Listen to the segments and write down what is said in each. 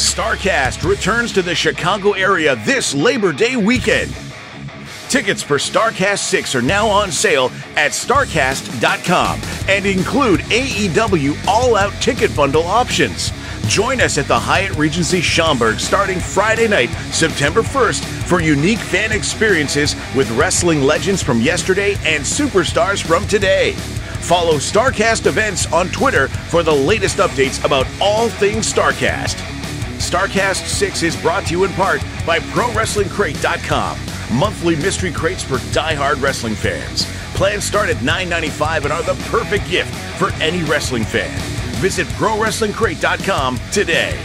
StarCast returns to the Chicago area this Labor Day weekend. Tickets for StarCast 6 are now on sale at StarCast.com and include AEW All-Out ticket bundle options. Join us at the Hyatt Regency Schaumburg starting Friday night, September 1st, for unique fan experiences with wrestling legends from yesterday and superstars from today. Follow StarCast events on Twitter for the latest updates about all things StarCast. StarCast 6 is brought to you in part by ProWrestlingCrate.com. Monthly mystery crates for die-hard wrestling fans. Plans start at $9.95 and are the perfect gift for any wrestling fan. Visit ProWrestlingCrate.com today.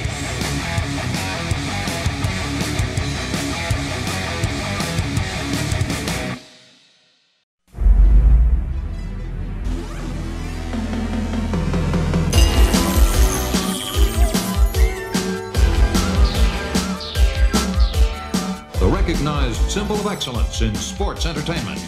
The recognized symbol of excellence in sports entertainment.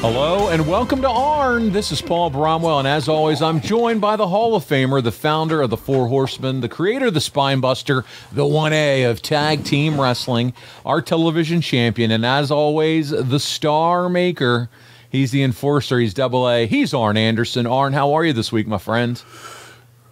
Hello and welcome to Arn. This is Paul Bromwell, and as always, I'm joined by the Hall of Famer, the founder of the Four Horsemen, the creator of the Spinebuster, the 1A of tag team wrestling, our television champion, and as always, the star maker. He's the enforcer. He's Double A. He's Arn Anderson. Arn, how are you this week, my friend?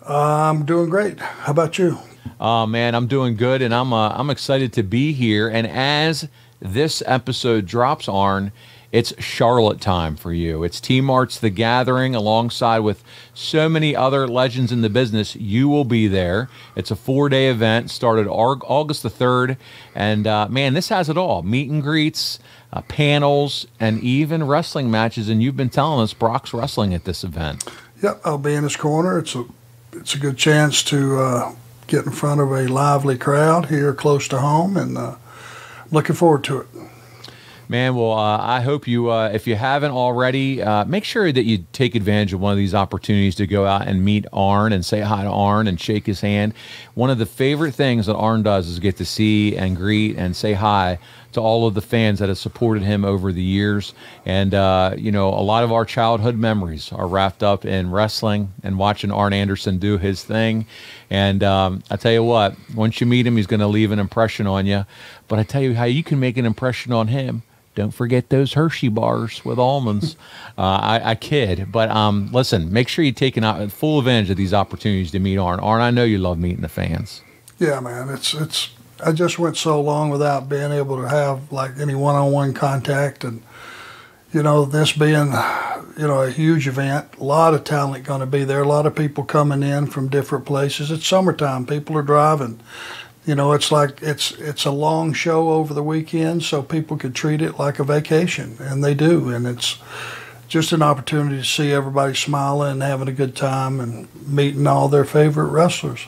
I'm doing great. How about you? Man, I'm doing good, and I'm excited to be here. And as this episode drops, Arn, it's Charlotte time for you. It's Team Arts The Gathering alongside with so many other legends in the business. You will be there. It's a 4-day event, started August the 3rd. And, man, this has it all. Meet and greets, panels, and even wrestling matches. And you've been telling us Brock's wrestling at this event. Yep, I'll be in his corner. It's a good chance to get in front of a lively crowd here close to home, and looking forward to it. Man, well, I hope you, if you haven't already, make sure that you take advantage of one of these opportunities to go out and meet Arn and say hi to Arn and shake his hand. One of the favorite things that Arn does is get to see and greet and say hi to all of the fans that have supported him over the years. And, you know, a lot of our childhood memories are wrapped up in wrestling and watching Arn Anderson do his thing. And I tell you what, once you meet him, he's going to leave an impression on you. But I tell you how you can make an impression on him. Don't forget those Hershey bars with almonds. I kid, but listen, make sure you take full advantage of these opportunities to meet Arn. Arn, I know you love meeting the fans. Yeah, man, it's. I just went so long without being able to have like any one-on-one contact, and you know, this being, you know, a huge event, a lot of talent going to be there, a lot of people coming in from different places. It's summertime, people are driving. You know, it's like it's a long show over the weekend, so people could treat it like a vacation, and they do. And it's just an opportunity to see everybody smiling and having a good time and meeting all their favorite wrestlers.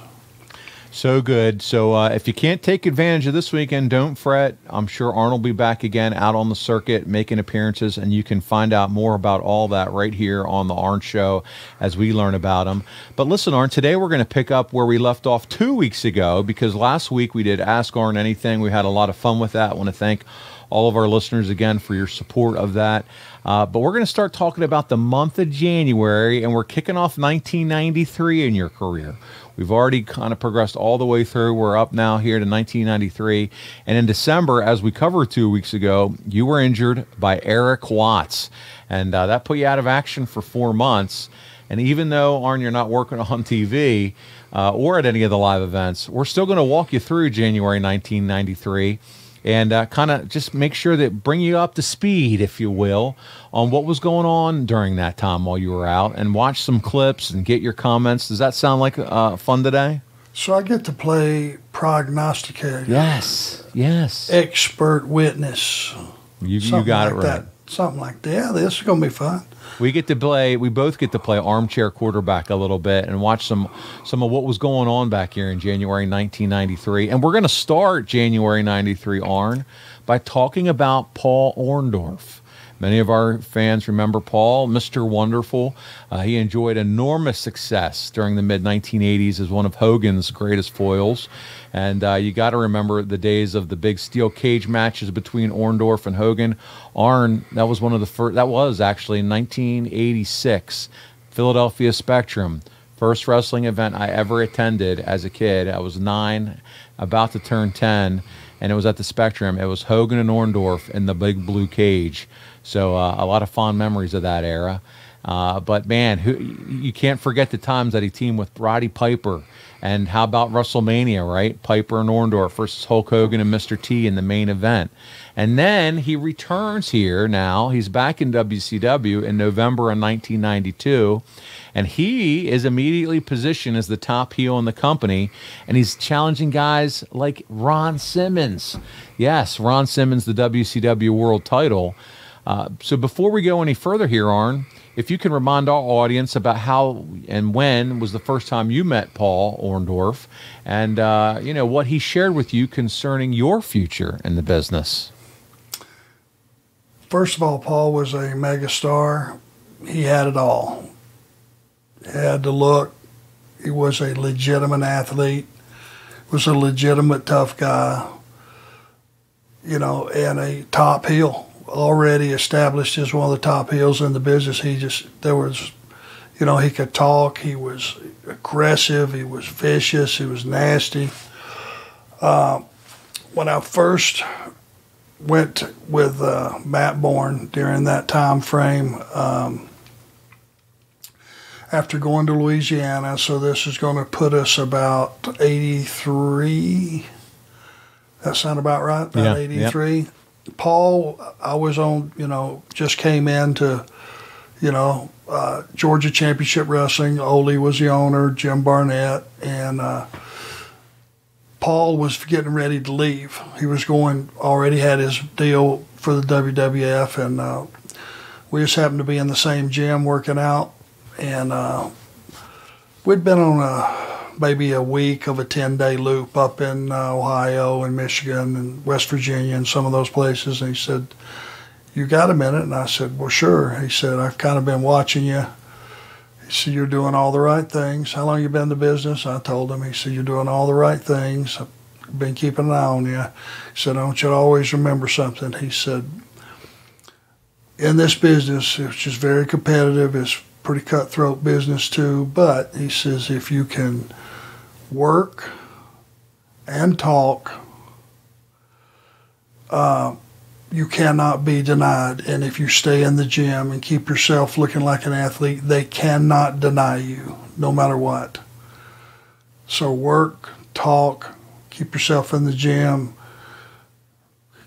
So good. So if you can't take advantage of this weekend, don't fret. I'm sure Arn will be back again out on the circuit making appearances, and you can find out more about all that right here on the Arn Show as we learn about him. But listen, Arn, today we're going to pick up where we left off 2 weeks ago, because last week we did Ask Arn Anything. We had a lot of fun with that. I want to thank all of our listeners again for your support of that. But we're going to start talking about the month of January, and we're kicking off 1993 in your career. We've already kind of progressed all the way through. We're up now here to 1993. And in December, as we covered 2 weeks ago, you were injured by Eric Watts. And that put you out of action for 4 months. And even though, Arn, you're not working on TV or at any of the live events, we're still going to walk you through January 1993 and kind of just make sure that bring you up to speed, if you will, on what was going on during that time while you were out, and watch some clips and get your comments. Does that sound like fun today? So I get to play prognosticator. Yes, yes. Expert witness. You got it right. That. Something like that. Yeah, this is going to be fun. We both get to play armchair quarterback a little bit and watch some of what was going on back here in January 1993. And we're going to start January 93, Arn, by talking about Paul Orndorff. Many of our fans remember Paul, Mr. Wonderful. He enjoyed enormous success during the mid-1980s as one of Hogan's greatest foils. And you got to remember the days of the big steel cage matches between Orndorff and Hogan. Arn, that was one of the first, that was actually in 1986, Philadelphia Spectrum. First wrestling event I ever attended as a kid. I was 9, about to turn 10, and it was at the Spectrum. It was Hogan and Orndorff in the big blue cage. So a lot of fond memories of that era. But man, you can't forget the times that he teamed with Roddy Piper. And how about WrestleMania, right? Piper and Orndorff versus Hulk Hogan and Mr. T in the main event. And then he returns here now. He's back in WCW in November of 1992. And he is immediately positioned as the top heel in the company. And he's challenging guys like Ron Simmons. Yes, Ron Simmons, the WCW World title. So before we go any further here, Arn, if you can remind our audience about how and when was the first time you met Paul Orndorff, and you know, what he shared with you concerning your future in the business. First of all, Paul was a megastar. He had it all. He had the look. He was a legitimate athlete. Was a legitimate tough guy. You know, and a top heel. Already established as one of the top heels in the business. There was, you know, he could talk. He was aggressive. He was vicious. He was nasty. When I first went with Matt Bourne during that time frame, after going to Louisiana, so this is going to put us about 83. That sound about right? About 83. Yep. Paul, I was on, you know, just came into, you know, Georgia Championship Wrestling. Ole was the owner, Jim Barnett, and Paul was getting ready to leave. He was already had his deal for the WWF, and we just happened to be in the same gym working out, and we'd been on maybe a week of a 10-day loop up in Ohio and Michigan and West Virginia and some of those places. And he said, "You got a minute?" And I said, "Well, sure." He said, "I've kind of been watching you." He said, "You're doing all the right things. How long you been in the business?" I told him. He said, "You're doing all the right things. I've been keeping an eye on you." He said, "I want you to always remember something." He said, "In this business, it's just very competitive. It's pretty cutthroat business too. But," he says, "if you can work and talk, you cannot be denied. And if you stay in the gym and keep yourself looking like an athlete, they cannot deny you, no matter what. So work, talk, keep yourself in the gym,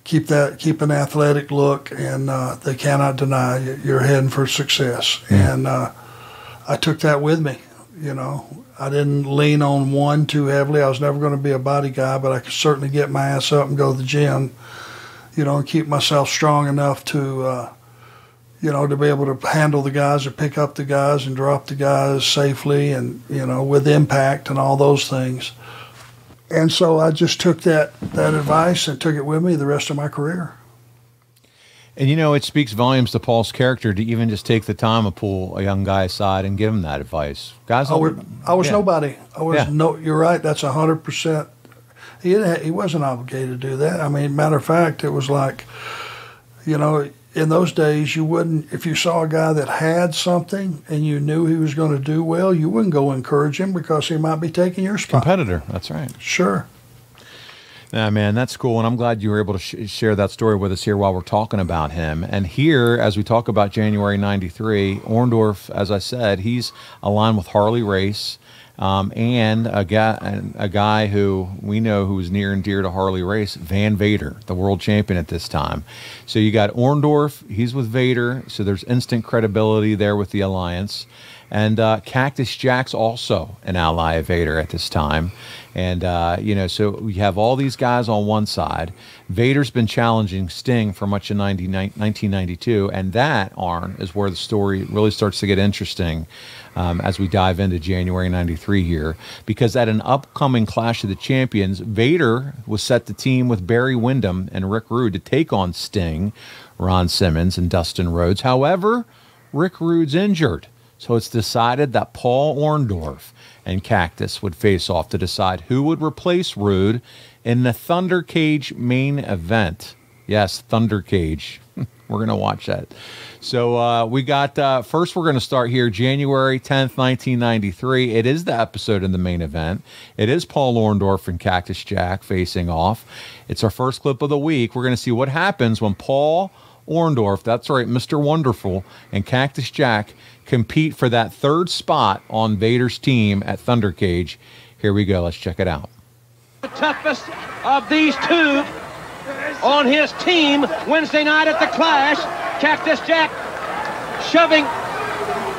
keep an athletic look, and they cannot deny you. You're heading for success." And I took that with me, you know. I didn't lean on one too heavily. I was never going to be a body guy, but I could certainly get my ass up and go to the gym, you know, and keep myself strong enough to, you know, to be able to handle the guys or pick up the guys and drop the guys safely and, you know, with impact and all those things. And so I just took that advice and took it with me the rest of my career. And, you know, it speaks volumes to Paul's character to even just take the time to pull a young guy aside and give him that advice. Guys, I was nobody. You're right. That's 100%. He wasn't obligated to do that. I mean, matter of fact, it was like, you know, in those days, you wouldn't, if you saw a guy that had something and you knew he was going to do well, you wouldn't go encourage him because he might be taking your spot. Competitor. That's right. Sure. Yeah, man, that's cool, and I'm glad you were able to share that story with us here while we're talking about him. And here, as we talk about January '93, Orndorff, as I said, he's aligned with Harley Race, and a guy who we know who is near and dear to Harley Race, Van Vader, the world champion at this time. So you got Orndorff, he's with Vader, so there's instant credibility there with the alliance. And Cactus Jack's also an ally of Vader at this time. And, so we have all these guys on one side. Vader's been challenging Sting for much of 1992. And that, Arn, is where the story really starts to get interesting as we dive into January 93 here. Because at an upcoming Clash of the Champions, Vader was set to team with Barry Windham and Rick Rude to take on Sting, Ron Simmons, and Dustin Rhodes. However, Rick Rude's injured. So it's decided that Paul Orndorff and Cactus would face off to decide who would replace Rude in the ThunderCage main event. Yes, ThunderCage. We're going to watch that. So we got, first we're going to start here, January 10th, 1993. It is the episode in the main event. It is Paul Orndorff and Cactus Jack facing off. It's our first clip of the week. We're going to see what happens when Paul Orndorff, that's right, Mr. Wonderful, and Cactus Jack compete for that third spot on Vader's team at ThunderCage. Here we go. Let's check it out. The toughest of these two on his team Wednesday night at the Clash. Cactus Jack shoving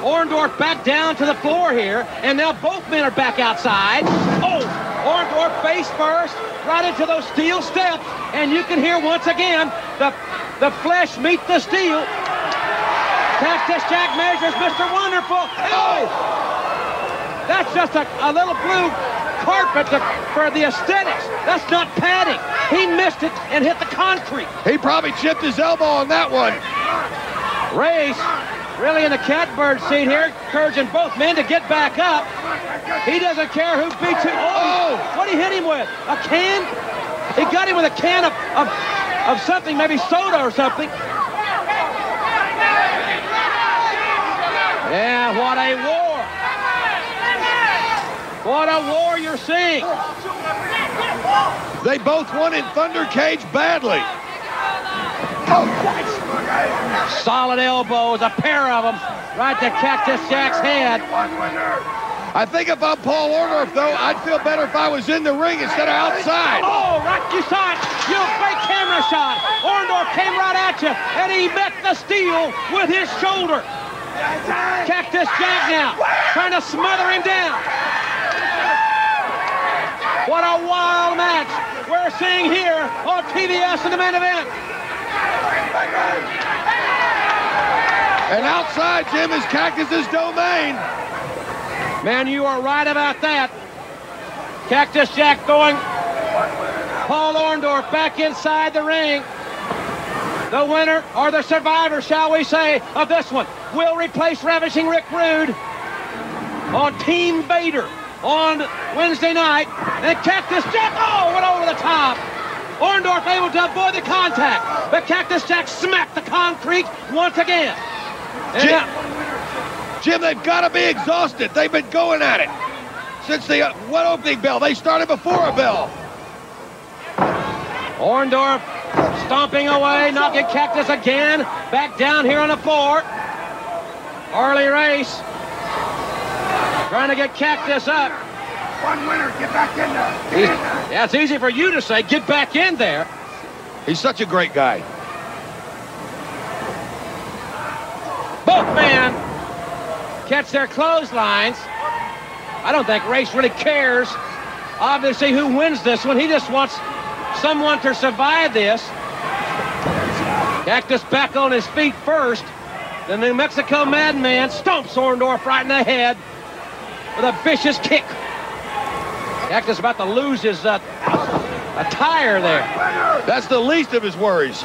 Orndorff back down to the floor here, and now both men are back outside. Oh, Orndorff face first, right into those steel steps, and you can hear once again the flesh meet the steel. Cactus Jack measures Mr. Wonderful. Oh! That's just a little blue carpet for the aesthetics. That's not padding. He missed it and hit the concrete. He probably chipped his elbow on that one. Race really in the catbird seat here, encouraging both men to get back up. He doesn't care who beats him. Oh! What did he hit him with? A can? He got him with a can of something, maybe soda or something. Yeah, what a war. What a war you're seeing. They both won in ThunderCage badly. Solid elbows, a pair of them, right to Cactus Jack's head. I think if I'm Paul Orndorff, though, I'd feel better if I was in the ring instead of outside. Oh, right, you saw it. You fake camera shot. Orndorff came right at you, and he met the steel with his shoulder. Cactus Jack now, trying to smother him down. What a wild match we're seeing here on TBS in the main event. And outside, Jim, is Cactus's domain. Man, you are right about that. Cactus Jack throwing Paul Orndorff back inside the ring. The winner, or the survivor, shall we say, of this one will replace Ravishing Rick Rude on Team Vader on Wednesday night. And Cactus Jack, went over the top. Orndorff able to avoid the contact, but Cactus Jack smacked the concrete once again. Jim, they've got to be exhausted. They've been going at it since the one opening bell. They started before a bell. Orndorff stomping away, knocking Cactus again back down here on the floor. Harley Race trying to get Cactus up. One winner, get back in there. Yeah, it's easy for you to say, get back in there. He's such a great guy. Both men catch their clotheslines. I don't think Race really cares, obviously, who wins this one. He just wants someone to survive this. Cactus back on his feet first. The New Mexico Madman stomps Orndorff right in the head with a vicious kick. Cactus about to lose his attire there. That's the least of his worries.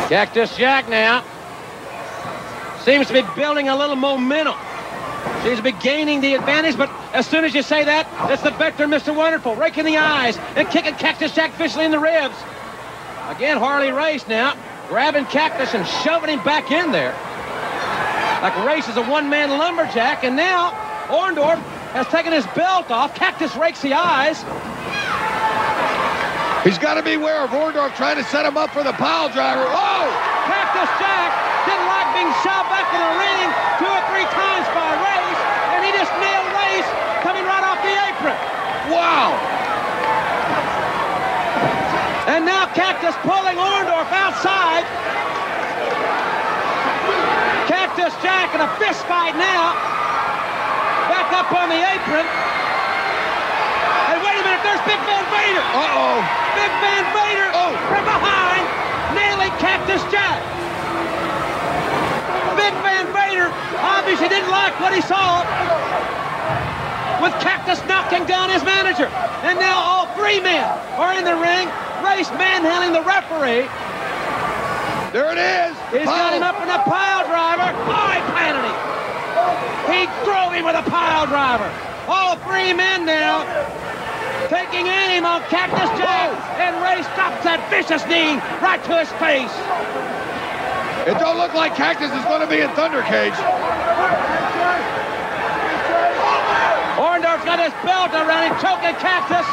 Cactus Jack now seems to be building a little momentum. Seems to be gaining the advantage, but as soon as you say that, it's the veteran Mr. Wonderful raking the eyes and kicking Cactus Jack viciously in the ribs. Again, Harley Race now grabbing Cactus and shoving him back in there. Like Race is a one-man lumberjack, and now Orndorff has taken his belt off. Cactus rakes the eyes. He's got to be aware of Orndorff trying to set him up for the pile driver. Oh! Cactus Jack didn't like being shoved back in the ring 2 or 3 times by Race, and he just nailed Race coming right off the apron. Wow! And now Cactus pulling Orndorff outside. Cactus Cactus Jack in a fist fight now. Back up on the apron. And wait a minute, there's Big Van Vader. Uh-oh. Big Van Vader from behind, nailing Cactus Jack. Big Van Vader obviously didn't like what he saw with Cactus knocking down his manager. And now all three men are in the ring. Race manhandling the referee. There it is. He's got him up in a pile driver. Oh, he planted him. He drove him with a pile driver. All three men now taking aim on Cactus Jack. And Ray stops that vicious knee right to his face. It don't look like Cactus is going to be in ThunderCage. Orndorff's got his belt around him, choking Cactus.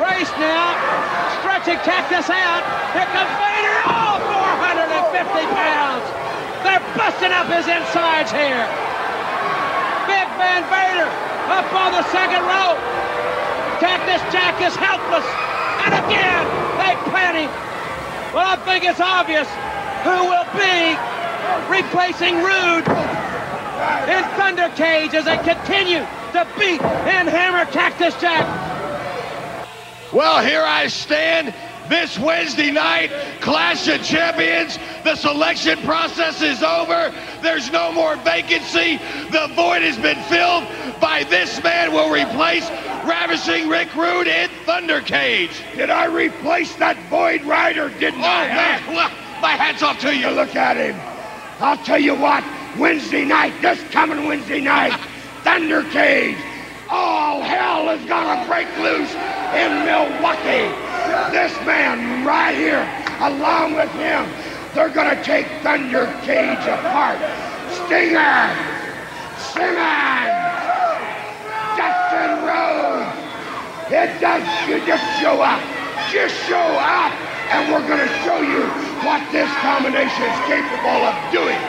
Race now, stretching Cactus out. Here comes Vader. Oh, 450 pounds. They're busting up his insides here. Big Van Vader up on the second rope. Cactus Jack is helpless. And again, they plant him. Well, I think it's obvious who will be replacing Rude in ThunderCage as they continue to beat and hammer Cactus Jack. Well, here I stand this Wednesday night, Clash of Champions. The selection process is over. There's no more vacancy. The void has been filled by this man will replace Ravishing Rick Rude in ThunderCage. Did I replace that Void Rider, didn't I? Man, well, my hat's off to you. Look at him. I'll tell you what, Wednesday night, this coming Wednesday night, ThunderCage, all hell is gonna break loose in Milwaukee. This man right here, along with him, they're gonna take ThunderCage apart. Stinger, Simmons, Dustin Rhodes. You just show up. Just show up, and we're gonna show you what this combination is capable of doing.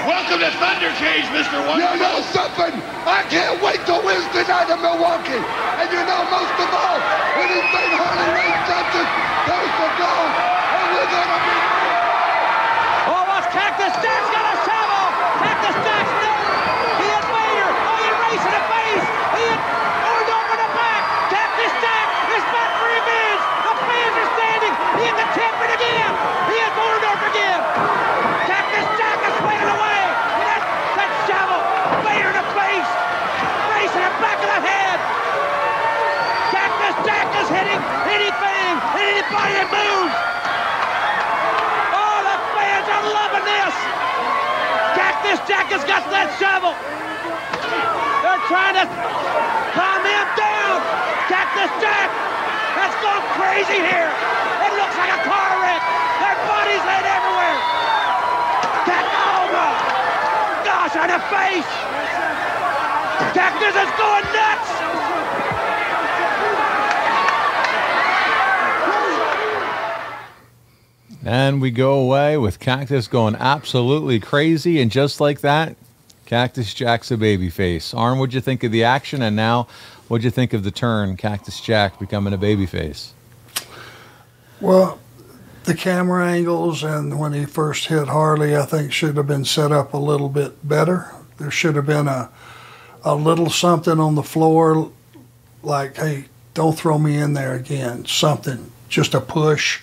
Welcome to ThunderCage, Mr. Wonderful. You know something? I can't wait till Wednesday night in Milwaukee. And you know, most of all, when he's made Harley Race Johnson goes to go, and we're gonna be... Oh, what's Cactus Jack's got a shovel? Cactus Jack's no. He hit Vader. Oh, he hit Race in the face. He hit Orndorff in the back. Cactus Jack is back for revenge. The fans are standing. He hit the champion again. He hit Orndorff again. Cactus Jack is swinging away. That shovel. Vader in the face. Race in the back of the head. Cactus Jack is hitting anything, anybody that moves. Oh, the fans are loving this. Cactus Jack has got that shovel. They're trying to calm him down. Cactus Jack has gone crazy here. It looks like a car wreck. Their bodies laid everywhere. Oh my gosh, on the face. Cactus is going nuts. And we go away with Cactus going absolutely crazy, and just like that, Cactus Jack's a babyface. Arn, what'd you think of the action, and now what'd you think of the turn, Cactus Jack becoming a babyface? Well, the camera angles and when he first hit Harley, I think should have been set up a little bit better. There should have been a little something on the floor, like, hey, don't throw me in there again. Something, just a push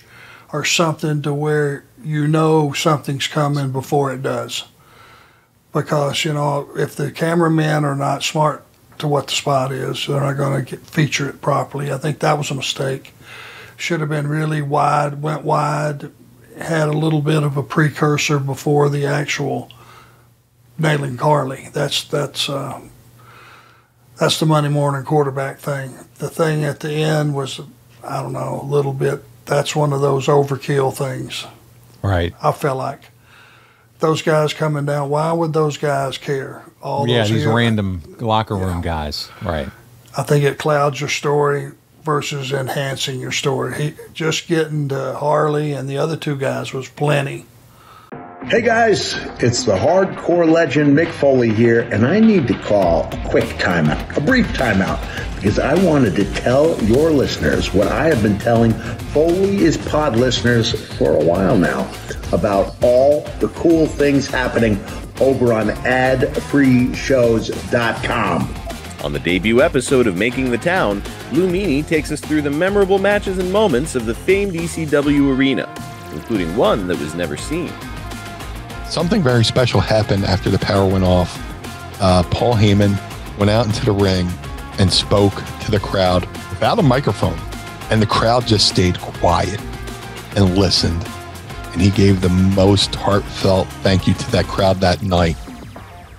or something to where you know something's coming before it does. Because, you know, if the cameramen are not smart to what the spot is, they're not going to feature it properly. I think that was a mistake. Should have been really wide, went wide, had a little bit of a precursor before the actual nailing Harley. That's the Monday morning quarterback thing. The thing at the end was, I don't know, a little bit, that's one of those overkill things. Right. I felt like those guys coming down, why would those guys care? These random locker room guys. Right. I think it clouds your story versus enhancing your story. Just getting to Harley and the other two guys was plenty. Hey guys, it's the hardcore legend Mick Foley here, and I need to call a quick timeout, a brief timeout, because I wanted to tell your listeners what I have been telling Foley is Pod listeners for a while now about all the cool things happening over on adfreeshows.com. On the debut episode of Making the Town, Lou Meany takes us through the memorable matches and moments of the famed ECW arena, including one that was never seen. Something very special happened after the power went off. Paul Heyman went out into the ring and spoke to the crowd without a microphone. And the crowd just stayed quiet and listened. And he gave the most heartfelt thank you to that crowd that night.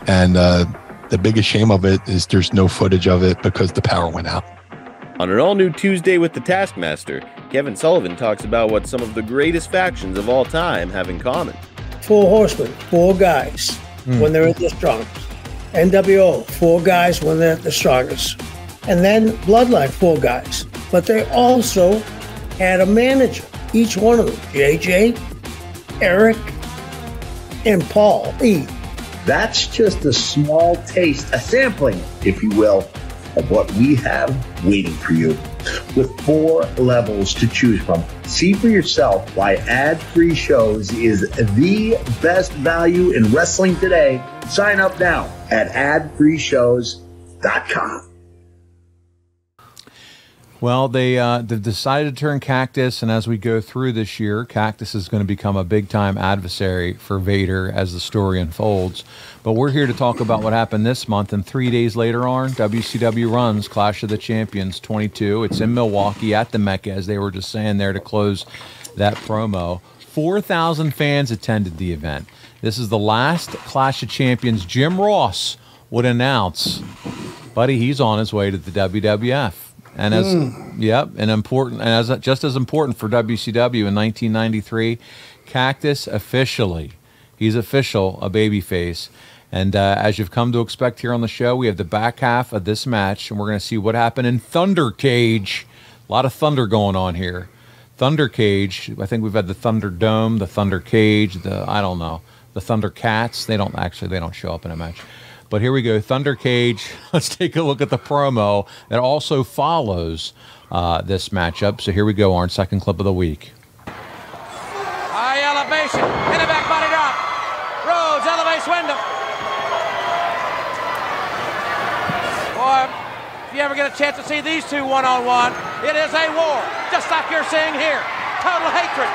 And the biggest shame of it is there's no footage of it because the power went out. On an all-new Tuesday with the Taskmaster, Kevin Sullivan talks about what some of the greatest factions of all time have in common. 4 horsemen, 4 guys when they're at the strongest. NWO, 4 guys when they're at the strongest. And then Bloodline, 4 guys. But they also had a manager, each one of them. JJ, Eric, and Paul E. That's just a small taste, a sampling, if you will, of what we have waiting for you. With 4 levels to choose from. See for yourself why ad-free shows is the best value in wrestling today. Sign up now at adfreeshows.com. Well, they've decided to turn Cactus, and as we go through this year, Cactus is going to become a big-time adversary for Vader as the story unfolds. But we're here to talk about what happened this month, and 3 days later on, WCW runs Clash of the Champions 22. It's in Milwaukee at the Mecca, as they were just saying there to close that promo. 4,000 fans attended the event. This is the last Clash of Champions Jim Ross would announce. Buddy, he's on his way to the WWF. And as just as important for WCW in 1993, Cactus he's official a babyface. And as you've come to expect here on the show, we have the back half of this match, and we're going to see what happened in ThunderCage. A lot of thunder going on here. ThunderCage. I think we've had the Thunderdome, the ThunderCage, the Thundercats. They don't show up in a match. But here we go, ThunderCage. Let's take a look at the promo that also follows this matchup. So here we go, Arn, second clip of the week. High elevation, in the back body drop. Rhodes elevates Wyndham. Boy, if you ever get a chance to see these two one-on-one, it is a war, just like you're seeing here. Total hatred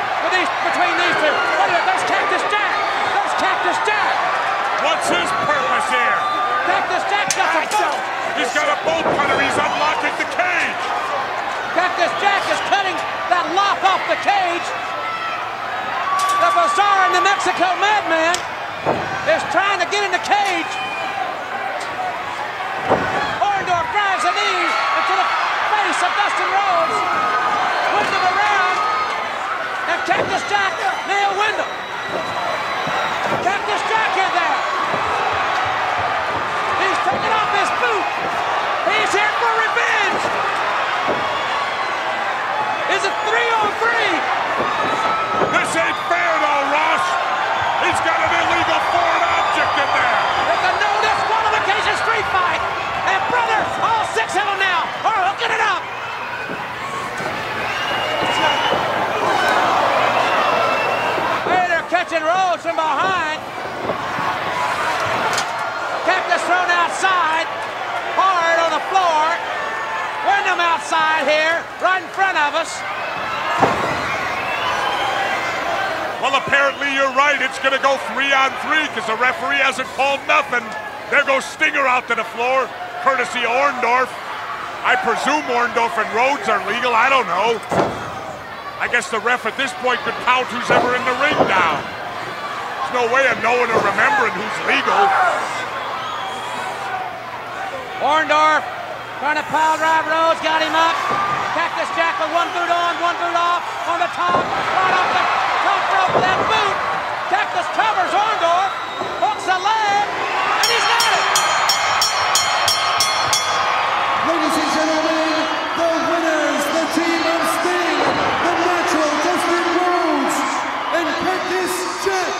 between these two. Wait a minute, that's Cactus Jack. That's Cactus Jack. What's his purpose here? Cactus Jack got a bolt. He's got a bolt cutter. He's unlocking the cage. Cactus Jack is cutting that lock off the cage. The Bizarre and the Mexico Madman is trying to get in the cage. Orndorff drives a knee into the face of Dustin Rhodes. Wyndham around. And Cactus Jack nailed Wyndham. Cactus Jack in there. He's taking off his boot. He's here for revenge. Is it 3-on-3? This ain't fair, though, Ross. He's got an illegal foreign object in there. It's a no disqualification street fight. And brother, all 6 of them now are hooking it up. Hey, they're catching Rhodes from behind. Cactus thrown outside, hard on the floor. Wyndham outside here, right in front of us. Well, apparently you're right. It's going to go 3-on-3 because the referee hasn't called nothing. There goes Stinger out to the floor, courtesy of Orndorff. I presume Orndorff and Rhodes are legal. I don't know. I guess the ref at this point could count who's ever in the ring now. There's no way of knowing or remembering who's legal. Orndorff trying to pile drive Rhodes, got him up. Cactus Jack with one boot on, one boot off, on the top, right off the top rope with that boot. Cactus covers Orndorff, hooks a leg, and he's got it. Ladies and gentlemen, the winners, the team of Sting, the Natural Dustin Rhodes, and Cactus Jack.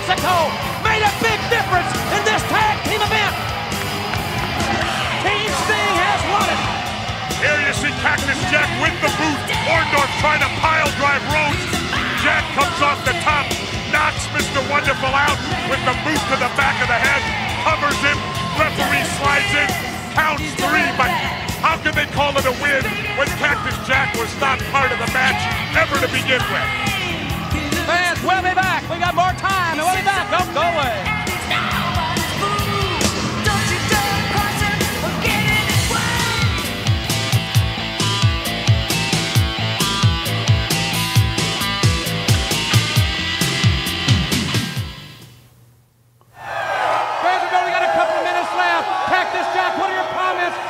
Mexico made a big difference in this tag team event. Team Sting has won it. Here you see Cactus Jack with the boot. Orndorff trying to pile drive Rhodes. Jack comes off the top, knocks Mr. Wonderful out with the boot to the back of the head, covers him, referee slides in, counts 3, but how can they call it a win when Cactus Jack was not part of the match ever to begin with? Fans, we'll be back. We got more time, and we'll be back. Don't go away.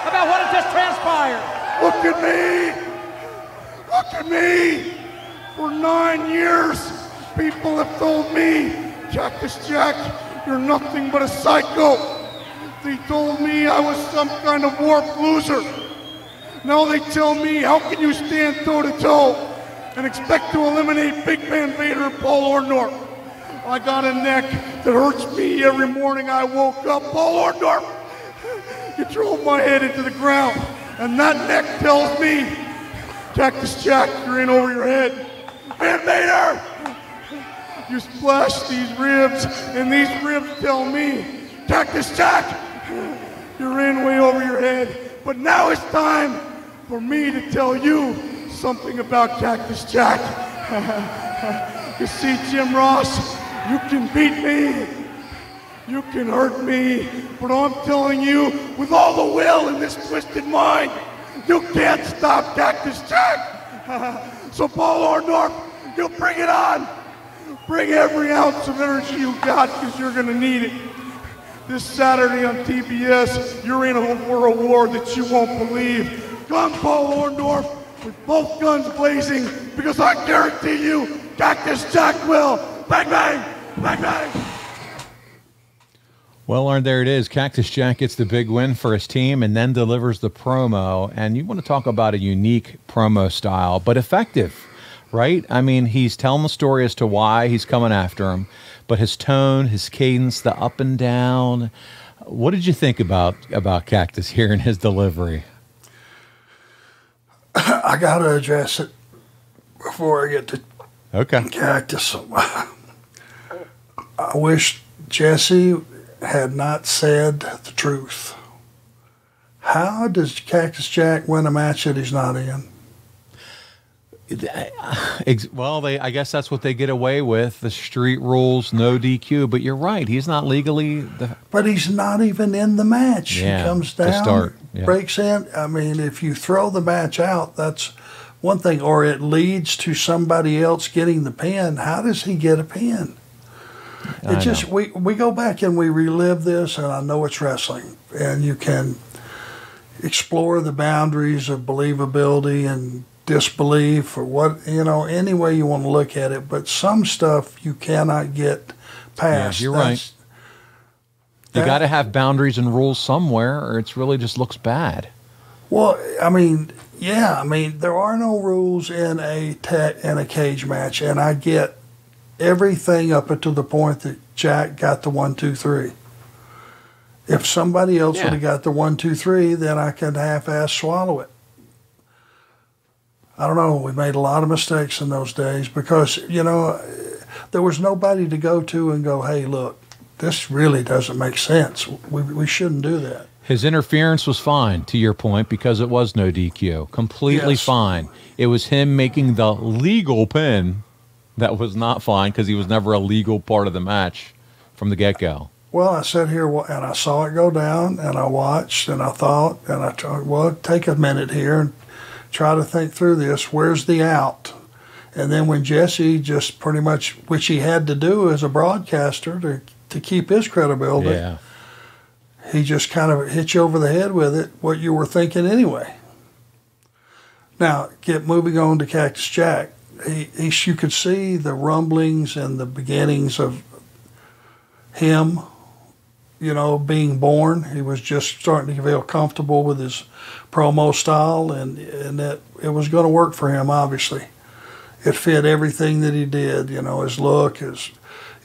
About what has just transpired. Look at me! Look at me! For 9 years, people have told me, Cactus Jack, you're nothing but a psycho. They told me I was some kind of warped loser. Now they tell me, how can you stand toe-to-toe and expect to eliminate Big Man Vader and Paul Orndorff? I got a neck that hurts me every morning I woke up. Paul Orndorff! You drove my head into the ground, and that neck tells me, Cactus Jack, you're in over your head. Van Vader! You splashed these ribs, and these ribs tell me, Cactus Jack, you're in way over your head. But now it's time for me to tell you something about Cactus Jack. You see, Jim Ross, you can beat me. You can hurt me, but I'm telling you, with all the will in this twisted mind, you can't stop Cactus Jack. So Paul Orndorff, you bring it on. Bring every ounce of energy you got, because you're gonna need it. This Saturday on TBS, you're in for a war that you won't believe. Come, Paul Orndorff, with both guns blazing, because I guarantee you, Cactus Jack will. Bang, bang, bang, bang. Well, Arn, there it is. Cactus Jack gets the big win for his team and then delivers the promo. And you want to talk about a unique promo style, but effective, right? I mean, he's telling the story as to why he's coming after him, but his tone, his cadence, the up and down. What did you think about Cactus here in his delivery? I got to address it before I get to Cactus. I wish Jesse had not said the truth. How does Cactus Jack win a match that he's not in? Well, I guess that's what they get away with, the street rules, no DQ. But you're right, he's not legally. But he's not even in the match. Yeah, he comes down, to start. Yeah. Breaks in. I mean, if you throw the match out, that's one thing, or it leads to somebody else getting the pin. How does he get a pin? It just we go back and we relive this, and I know it's wrestling, and you can explore the boundaries of believability and disbelief, or what, any way you want to look at it. But some stuff you cannot get past. Yeah, you're right. You got to have boundaries and rules somewhere, or it's really just looks bad. Well, I mean, there are no rules in a cage match, and I get everything up until the point that Jack got the 1, 2, 3. If somebody else would have got the 1, 2, 3, then I could half-ass swallow it. I don't know. We made a lot of mistakes in those days because, there was nobody to go to and go, hey, look, this really doesn't make sense. We shouldn't do that. His interference was fine, to your point, because it was no DQ. Completely fine. It was him making the legal pin that was not fine, because he was never a legal part of the match from the get-go. Well, I sat here and I saw it go down, and I watched, and I thought, and I tried, well, take a minute here and try to think through this. Where's the out? And then when Jesse just pretty much, which he had to do as a broadcaster to keep his credibility, he just kind of hit you over the head with it, what you were thinking anyway. Now, moving on to Cactus Jack. You could see the rumblings and the beginnings of him, being born. He was just starting to feel comfortable with his promo style, and that it was going to work for him, obviously. It fit everything that he did, his look, his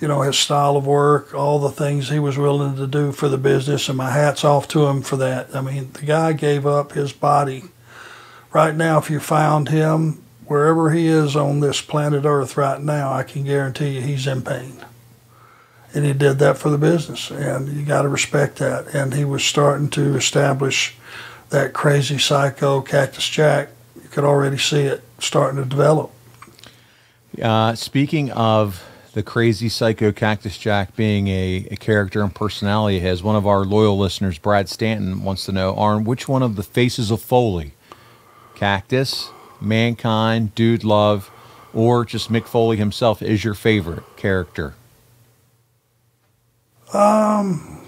you know, his style of work, all the things he was willing to do for the business, and my hat's off to him for that. I mean, the guy gave up his body. Right now, if you found him, wherever he is on this planet Earth right now, I can guarantee you he's in pain. And he did that for the business, and you got to respect that. And he was starting to establish that crazy psycho Cactus Jack. You could already see it starting to develop. Speaking of the crazy psycho Cactus Jack being a character and personality, has one of our loyal listeners, Brad Stanton, wants to know, Arn, which one of the faces of Foley, Cactus, Mankind, Dude Love, or just Mick Foley himself, is your favorite character?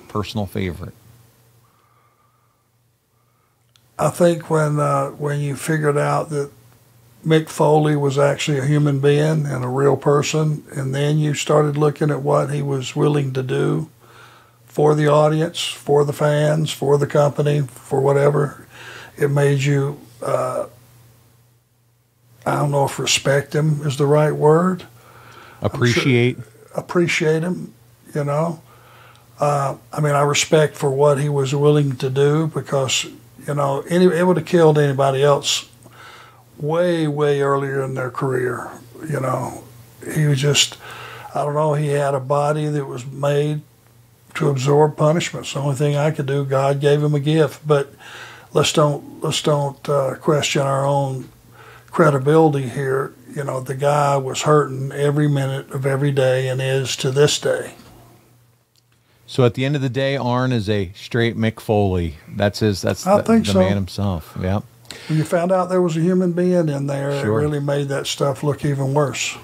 Personal favorite. I think when you figured out that Mick Foley was actually a human being and a real person, and then you started looking at what he was willing to do for the audience, for the fans, for the company, for whatever, it made you, I don't know if respect him is the right word. Appreciate. Appreciate him, you know. I mean, I respect for what he was willing to do, because, you know, it would have killed anybody else way, way earlier in their career. You know, he was just, I don't know, he had a body that was made to absorb punishment. It's the only thing I could do. God gave him a gift, but let's don't question our own credibility here. You know, the guy was hurting every minute of every day, and is to this day. So at the end of the day, Arn is a straight Mick Foley. That's the man himself. Yeah. When you found out there was a human being in there, Sure. It really made that stuff look even worse.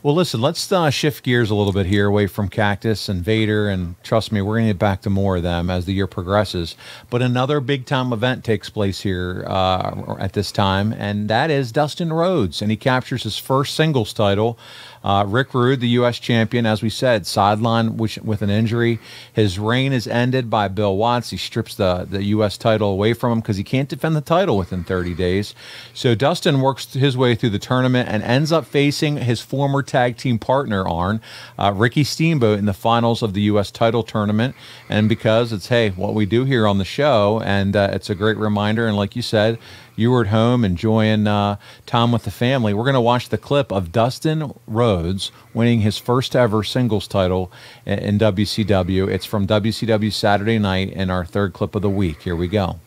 Well, listen, let's shift gears a little bit here away from Cactus and Vader, and trust me, we're going to get back to more of them as the year progresses. But another big-time event takes place here at this time, and that is Dustin Rhodes, and he captures his first singles title. Rick Rude, the U.S. champion, as we said, sidelined with an injury. His reign is ended by Bill Watts. He strips the U.S. title away from him because he can't defend the title within 30 days. So Dustin works his way through the tournament and ends up facing his former tag team partner, Arn, Ricky Steamboat, in the finals of the U.S. title tournament. And because it's, hey, what we do here on the show, and it's a great reminder, and like you said, you were at home enjoying time with the family. We're going to watch the clip of Dustin Rhodes winning his first ever singles title in WCW. It's from WCW Saturday Night, and our third clip of the week. Here we go.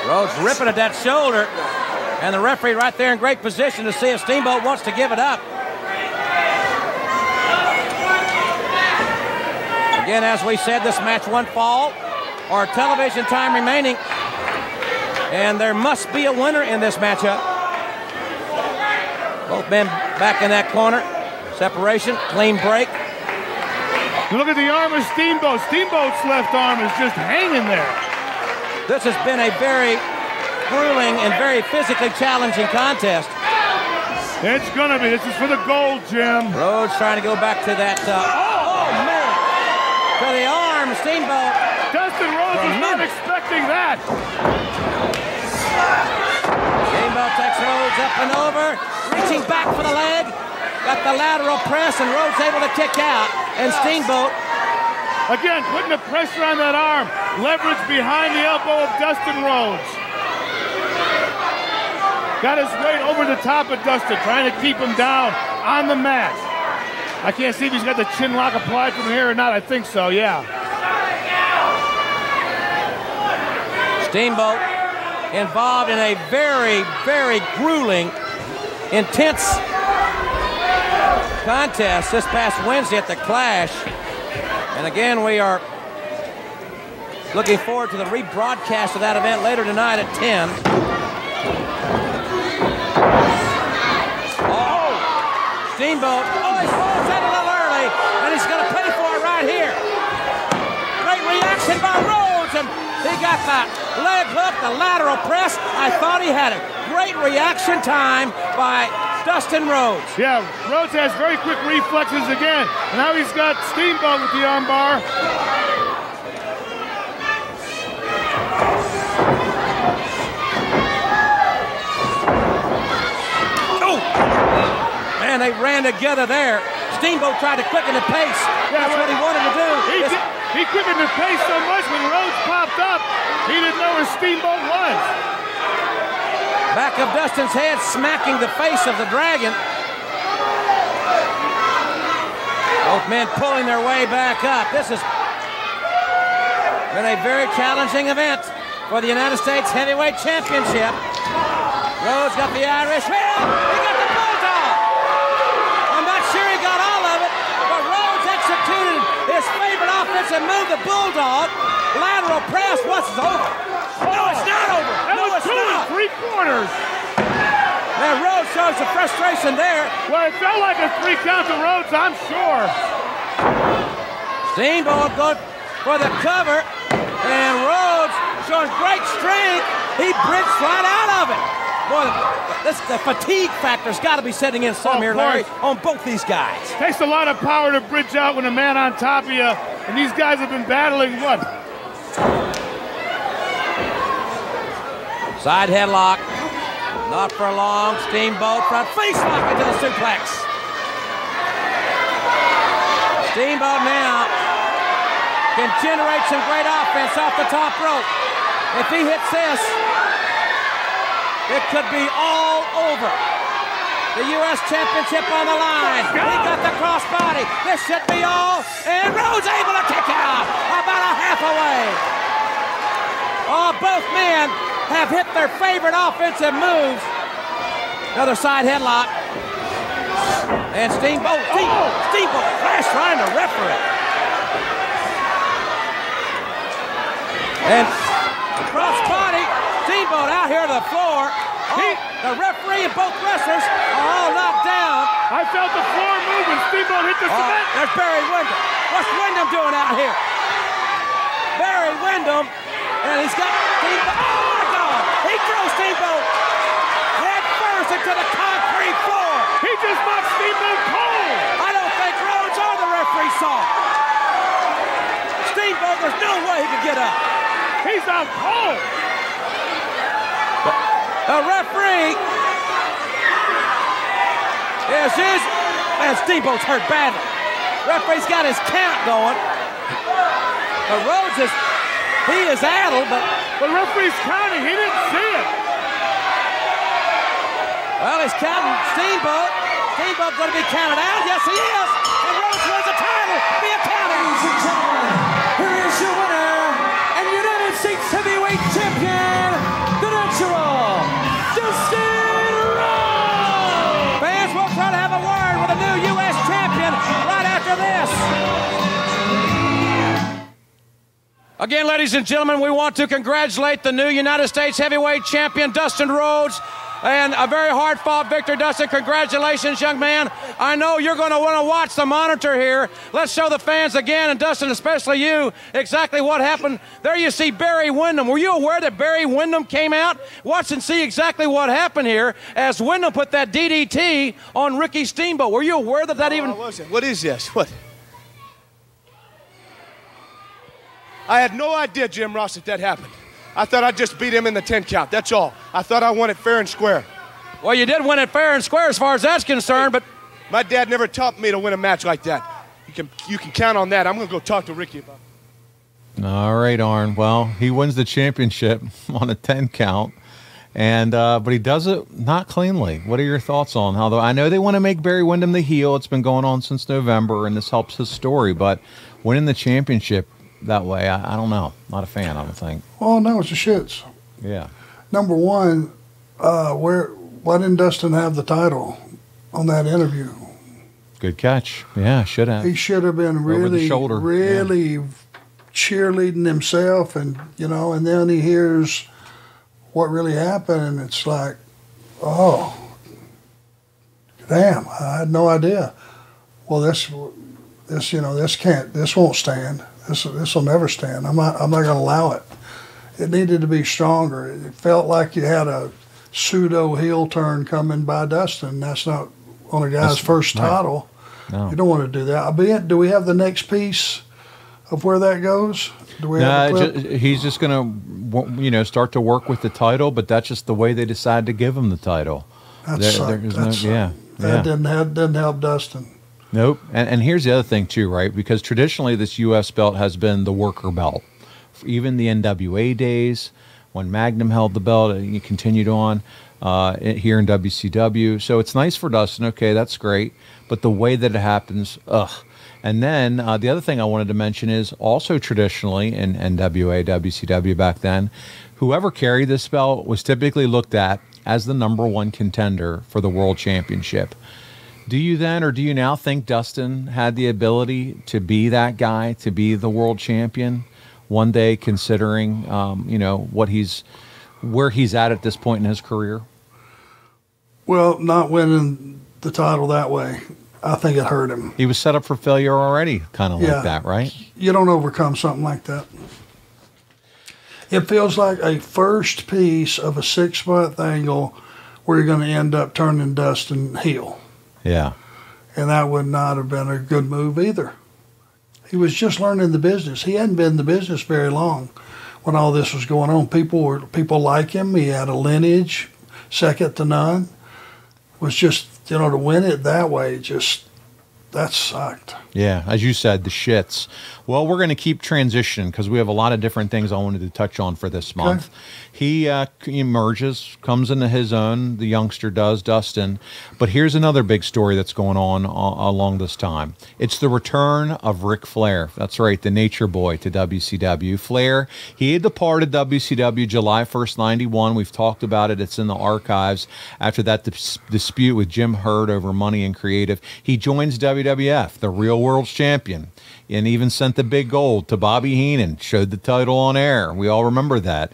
Rhodes ripping at that shoulder, and the referee right there in great position to see if Steamboat wants to give it up. Again, as we said, this match won't fall, or television time remaining, and there must be a winner in this matchup. Both men back in that corner. Separation, clean break. Look at the arm of Steamboat. Steamboat's left arm is just hanging there. This has been a very grueling and very physically challenging contest. It's gonna be. This is for the gold, Jim. Rhodes trying to go back to that. Oh man! To the arm, Steamboat. Dustin Rhodes was not expecting that. Steamboat takes Rhodes up and over, reaching back for the leg. Got the lateral press, and Rhodes able to kick out. And Steamboat, again, putting the pressure on that arm. Leverage behind the elbow of Dustin Rhodes. Got his weight over the top of Dustin, trying to keep him down on the mat. I can't see if he's got the chin lock applied from here or not. I think so, yeah. Steamboat involved in a very, very grueling, intense contest this past Wednesday at the Clash. And again, we are looking forward to the rebroadcast of that event later tonight at 10. Oh, Steamboat. Oh, he falls out a little early, and he's going to pay for it right here. Great reaction by Rhodes, and he got the leg hook, the lateral press. I thought he had a great reaction time by Dustin Rhodes. Yeah, Rhodes has very quick reflexes again. And now he's got Steamboat with the armbar. they ran together there. Steamboat tried to quicken the pace. That's what he wanted to do. He quickened the pace so much when Rhodes popped up, he didn't know where Steamboat was. Back of Dustin's head, smacking the face of the Dragon. Both men pulling their way back up. This has been a very challenging event for the United States Heavyweight Championship. Rhodes got the Irish whip. He got the Bulldog. I'm not sure he got all of it, but Rhodes executed his favorite offensive move, the Bulldog. Lateral press. What's over? No, it's not over. No, it's not. 3 quarters. Man, Rhodes shows the frustration there. Well, it felt like a 3 count to Rhodes, I'm sure. Steamboat goes for the cover, and Rhodes showing great strength. He bridged right out of it. Boy, the fatigue factor's got to be setting in some here, Larry, on both these guys. Takes a lot of power to bridge out when a man on top of you, and these guys have been battling what? Side headlock. Not for long. Steamboat front face lock into the suplex. Steamboat now can generate some great offense off the top rope. If he hits this, it could be all over. The U.S. Championship on the line. He got the crossbody. This should be all. And Rhodes able to kick out about a half away. Oh, both men have hit their favorite offensive moves. Another side headlock. And Steamboat crashed trying to referee. And crossbody. Steamboat out here to the floor. The referee and both wrestlers are all knocked down. I felt the floor move when Steamboat hit the cement. There's Barry Windham. What's Windham doing out here? Barry Windham, and he's got Steamboat. Oh my God! He throws Steamboat head first into the concrete floor. He just knocked Steamboat cold. I don't think Rhodes or the referee saw it. Steamboat, there's no way he could get up. He's out cold. The referee and Steamboat's hurt badly. Referee's got his count going. But Rhodes he is addled, but the referee's counting. He didn't see it. Well, he's counting Steamboat. Steamboat's going to be counted out. Yes, he is. And Rhodes wins the title via counting. Ladies and gentlemen, here is your winner and United States Heavyweight Champion, the Natural, Dustin Rhodes! Fans, we'll try to have a word with the new U.S. champion right after this. Again, ladies and gentlemen, we want to congratulate the new United States Heavyweight Champion, Dustin Rhodes, and a very hard-fought victory. Dustin, congratulations, young man. I know you're going to want to watch the monitor here. Let's show the fans again, and Dustin, especially you, exactly what happened. There you see Barry Windham. Were you aware that Barry Windham came out? Watch and see exactly what happened here as Windham put that DDT on Ricky Steamboat. Were you aware that even... I wasn't. What is this? What? I had no idea, Jim Ross, that happened. I thought I just beat him in the 10 count. That's all. I thought I won it fair and square. Well, you did win it fair and square as far as that's concerned, but my dad never taught me to win a match like that. You can count on that. I'm going to go talk to Ricky about it. All right, Arn. Well, he wins the championship on a 10 count, and but he does it not cleanly. What are your thoughts on how? I know they want to make Barry Windham the heel. It's been going on since November, and this helps his story. But winning the championship that way, I don't know. Not a fan, I don't think. Well, no, it's the shits. Yeah. Number one, why didn't Dustin have the title on that interview? Good catch. Yeah, should have. He should have been really cheerleading himself, and and then he hears what really happened, and it's like, oh, damn, I had no idea. Well, this won't stand. This will never stand. I'm not going to allow it. It needed to be stronger. It felt like you had a pseudo heel turn coming by Dustin. That's not on a guy's first title. No. You don't want to do that. Do we have the next piece of where that goes? Do we have a clip? He's just going to, start to work with the title, but that's just the way they decided to give him the title. That sucked. That didn't help Dustin. Nope. And here's the other thing too, right? Because traditionally this U.S. belt has been the worker belt. Even the NWA days, when Magnum held the belt, and you continued on here in WCW. So it's nice for Dustin. Okay, that's great. But the way that it happens, ugh. And then the other thing I wanted to mention is also traditionally in NWA, WCW back then, whoever carried this belt was typically looked at as the #1 contender for the World Championship. Do you then, or do you now think Dustin had the ability to be that guy, to be the world champion one day, considering, you know, where he's at this point in his career? Well, not winning the title that way, I think it hurt him. He was set up for failure already, kind of like that, right? You don't overcome something like that. It feels like a first piece of a 6-month angle where you're going to end up turning Dustin heel. Yeah. And that would not have been a good move either. He was just learning the business. He hadn't been in the business very long when all this was going on. People like him. He had a lineage second to none. It was just, you know, to win it that way, that sucked. Yeah, as you said, the shits. Well, we're going to keep transitioning because we have a lot of different things I wanted to touch on for this month. He emerges, comes into his own, the youngster does, Dustin. But here's another big story that's going on along this time. It's the return of Ric Flair. That's right, the Nature Boy to WCW. Flair, he had departed WCW July 1st, 91. We've talked about it. It's in the archives. After that dispute with Jim Herd over money and creative, he joins WWF, the real world's champion, and even sent the big gold to Bobby Heenan, showed the title on air. We all remember that.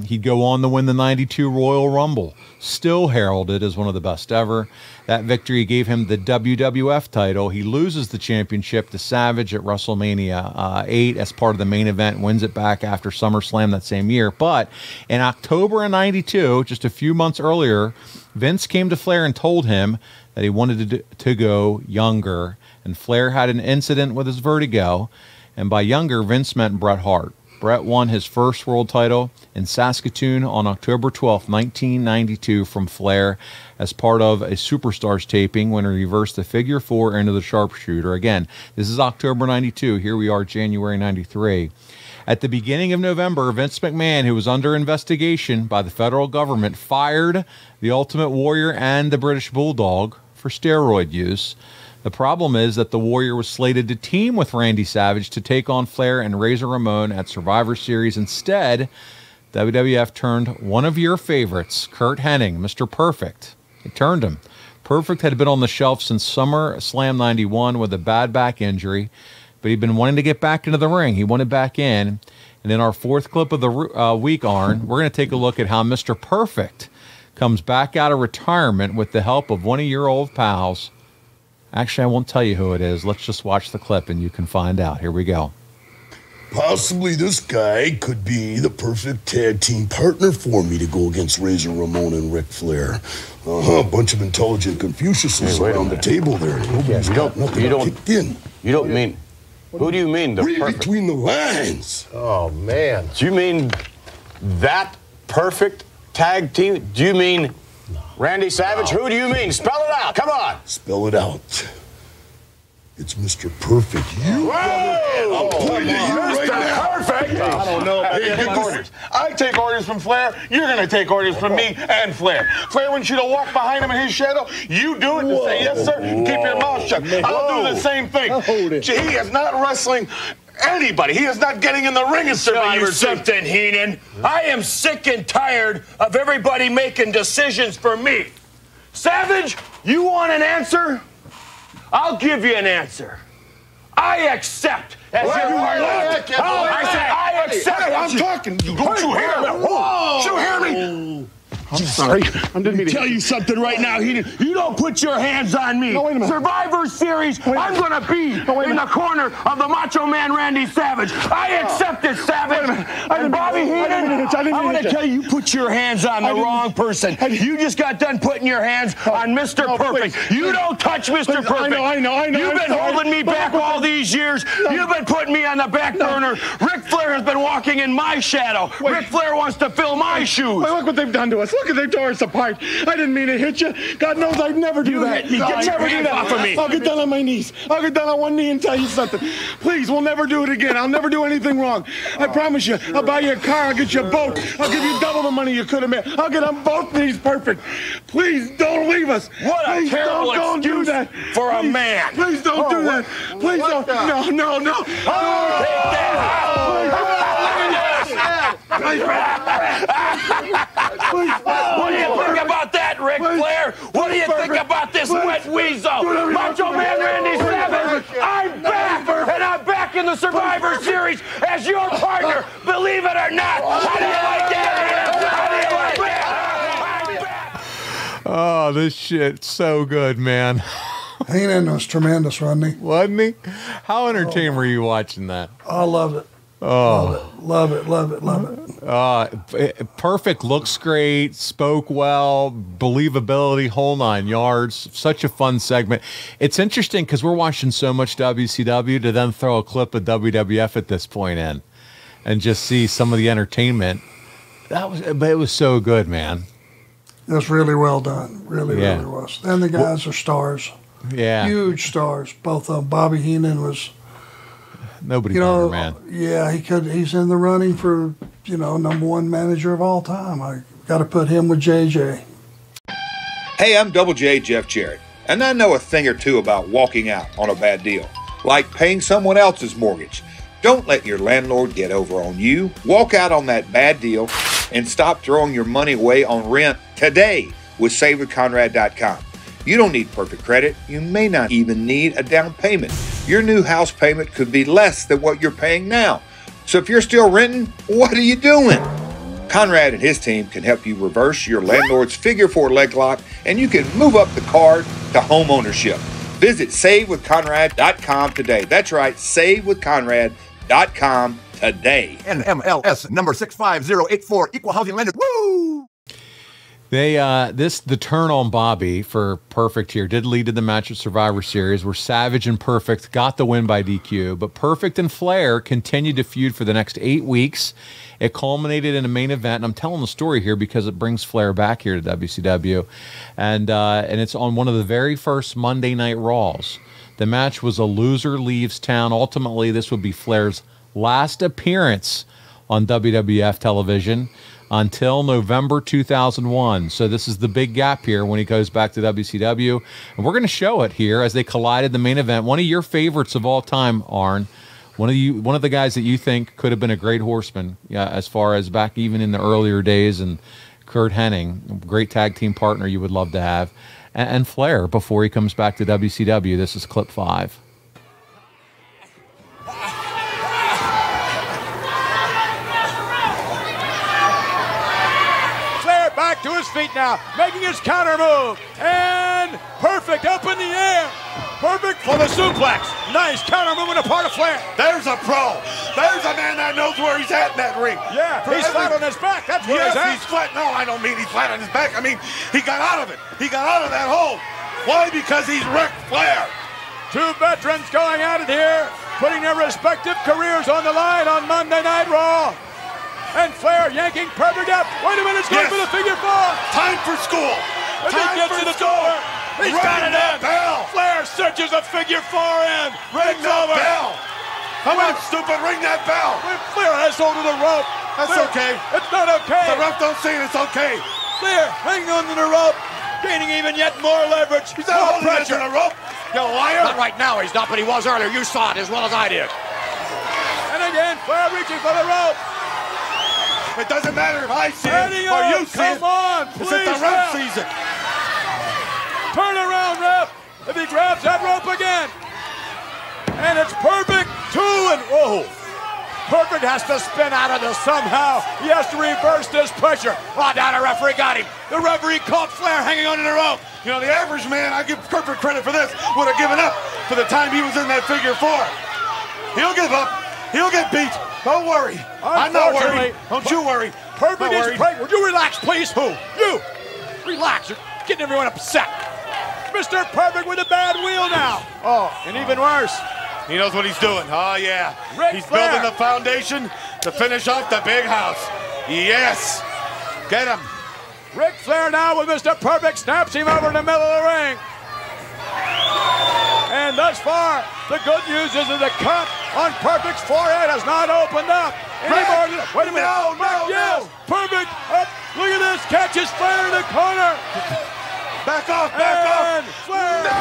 He'd go on to win the 92 Royal Rumble, still heralded as one of the best ever. That victory gave him the WWF title. He loses the championship to Savage at WrestleMania 8 as part of the main event, wins it back after SummerSlam that same year. But in October of 92, just a few months earlier, Vince came to Flair and told him that he wanted to go younger. And Flair had an incident with his vertigo. And by younger, Vince meant Bret Hart. Bret won his first world title in Saskatoon on October 12, 1992 from Flair as part of a Superstars taping when he reversed the figure 4 into the sharpshooter. Again, this is October 92. Here we are, January 93. At the beginning of November, Vince McMahon, who was under investigation by the federal government, fired the Ultimate Warrior and the British Bulldog for steroid use. The problem is that the Warrior was slated to team with Randy Savage to take on Flair and Razor Ramon at Survivor Series. Instead, WWF turned one of your favorites, Curt Hennig, Mr. Perfect. It turned him. Perfect had been on the shelf since SummerSlam 91 with a bad back injury, but he'd been wanting to get back into the ring. He wanted back in. And in our fourth clip of the week, Arn, we're going to take a look at how Mr. Perfect comes back out of retirement with the help of one of your old pals. Actually, I won't tell you who it is. Let's just watch the clip and you can find out. Here we go. Possibly this guy could be the perfect tag team partner for me to go against Razor Ramon and Ric Flair. A bunch of intelligent Confuciuses around the table there. Nobody's got nothing kicked in. You don't mean... Who do you mean? The Read perfect? between the lines. Oh, man. Do you mean that perfect tag team? Do you mean Randy Savage? Who do you mean? Spell it out. Come on. Spell it out. It's Mr. Perfect. You I'll point at you right now. Perfect. I don't know. I take orders from Flair. You're going to take orders from me and Flair. Flair wants you to walk behind him in his shadow. You do it to say yes, sir. Keep your mouth shut. I'll do the same thing. He is not wrestling anybody. He is not getting in the ring at Survivor Series. Something, Heenan. I am sick and tired of everybody making decisions for me. Savage, you want an answer? I'll give you an answer. I accept as your partner. I said I accept. I'm talking. Don't you hear me? Don't you hear me? I'm sorry. Let me tell you something right now, Heenan. You don't put your hands on me. No, wait a minute. Survivor Series, I'm going to be in the corner of the Macho Man Randy Savage. I accept it, Savage. And Bobby Heenan, I didn't want hit to you. tell you, you put your hands on the wrong person. You just got done putting your hands on Mr. Perfect. You don't touch Mr. Perfect. I know. You've been holding me back all these years. You've been putting me on the back burner. Ric Flair has been walking in my shadow. Ric Flair wants to fill my shoes. Wait, look what they've done to us. Look at they tore us apart. I didn't mean to hit you. God knows I'd never do that. hit me. Get your hands off of me. I'll get down on my knees. I'll get down on one knee and tell you something. Please, we'll never do it again. I'll never do anything wrong. I promise you. I'll buy you a car. I'll get you a boat. I'll give you double the money you could have made. I'll get on both knees perfect. Please don't leave us. What a Please terrible don't do excuse that. for a man. Please don't do that. Please don't. No. Take that. What do you think about that, Ric Flair? What do you think about this wet weasel? Macho Man Randy Savage, I'm back, and I'm back in the Survivor Series as your partner, believe it or not. How do you like that? How do you like that? Oh, this shit's so good, man. Heenan was tremendous, wasn't he? Wasn't he? How entertained were you watching that? I loved it. Oh, love it. Perfect, looks great, spoke well, believability, whole 9 yards. Such a fun segment. It's interesting because we're watching so much WCW to then throw a clip of WWF at this point in and just see some of the entertainment. But it was so good, man. It was really well done. Really was. And the guys are stars. Yeah. Huge stars. Both of them. Bobby Heenan was... Nobody better, man. Yeah, he's in the running for, #1 manager of all time. I got to put him with JJ. Hey, I'm Double J Jeff Jarrett, and I know a thing or two about walking out on a bad deal, like paying someone else's mortgage. Don't let your landlord get over on you. Walk out on that bad deal and stop throwing your money away on rent today with SaveWithConrad.com. You don't need perfect credit. You may not even need a down payment. Your new house payment could be less than what you're paying now. So if you're still renting, what are you doing? Conrad and his team can help you reverse your landlord's figure 4 leg lock, and you can move up the card to home ownership. Visit SaveWithConrad.com today. That's right, SaveWithConrad.com today. NMLS number 65084, equal housing lender. Woo! The turn on Bobby for Perfect here did lead to the match at Survivor Series where Savage and Perfect got the win by DQ, but Perfect and Flair continued to feud for the next 8 weeks. It culminated in a main event, and I'm telling the story here because it brings Flair back here to WCW, and it's on one of the very first Monday Night Raws. The match was a loser leaves town. Ultimately, this would be Flair's last appearance on WWF television until November 2001. So this is the big gap here when he goes back to WCW. And we're going to show it here as they collided the main event. One of your favorites of all time, Arn. One of the guys that you think could have been a great Horseman, as far as back even in the earlier days, and Kurt Hennig, great tag team partner you would love to have. And Flair before he comes back to WCW. This is clip 5. Back to his feet now, making his counter move, and Perfect up in the air. Perfect for the suplex. Nice counter movement apart of Flair. There's a pro. There's a man that knows where he's at in that ring. Yeah, he's flat on his back. That's where he's at. He's flat. No, I don't mean he's flat on his back. I mean, he got out of it. He got out of that hole. Why? Because he's Ric Flair. Two veterans going at it here, putting their respective careers on the line on Monday Night Raw. And Flair yanking Perfect up. Wait a minute, it's going for the figure 4. Time for school. And he gets to the door. He's got it in. Bell. Flair searches the figure 4 in. Ring that bell. Come on, stupid, ring that bell. Flair has hold of the rope. That's Flair, okay. It's not okay. The ref don't say it. It's okay. Flair hanging on to the rope, gaining even yet more leverage. He's not holding pressure on the rope. You liar. Not right now, he's not, but he was earlier. You saw it as well as I did. And again, Flair reaching for the rope. It doesn't matter if I see it or you see it. Come on, please. It's that the ref sees it. Turn around, ref. If he grabs that rope again. And it's Perfect. 2 and whoa. Perfect has to spin out of this somehow. He has to reverse this pressure. Oh, now the referee got him. The referee caught Flair hanging onto the rope. You know, the average man, I give Perfect credit for this, would have given up for the time he was in that figure 4. He'll give up. He'll get beat. Don't worry. I'm not worried. Don't you worry. Perfect is great. Would you relax, please? Who? You. Relax. You're getting everyone upset. Mr. Perfect with a bad wheel now. Oh, and even worse. He knows what he's doing. Oh, yeah. Ric Flair. Building the foundation to finish off the big house. Yes. Get him. Ric Flair now with Mr. Perfect snaps him over in the middle of the ring. And thus far, the good news is that the cut on Perfect's forehead has not opened up. Anymore. Wait a minute. No. Yes. Perfect. Up. Look at this. Catches Flair in the corner. Back off. And Flair goes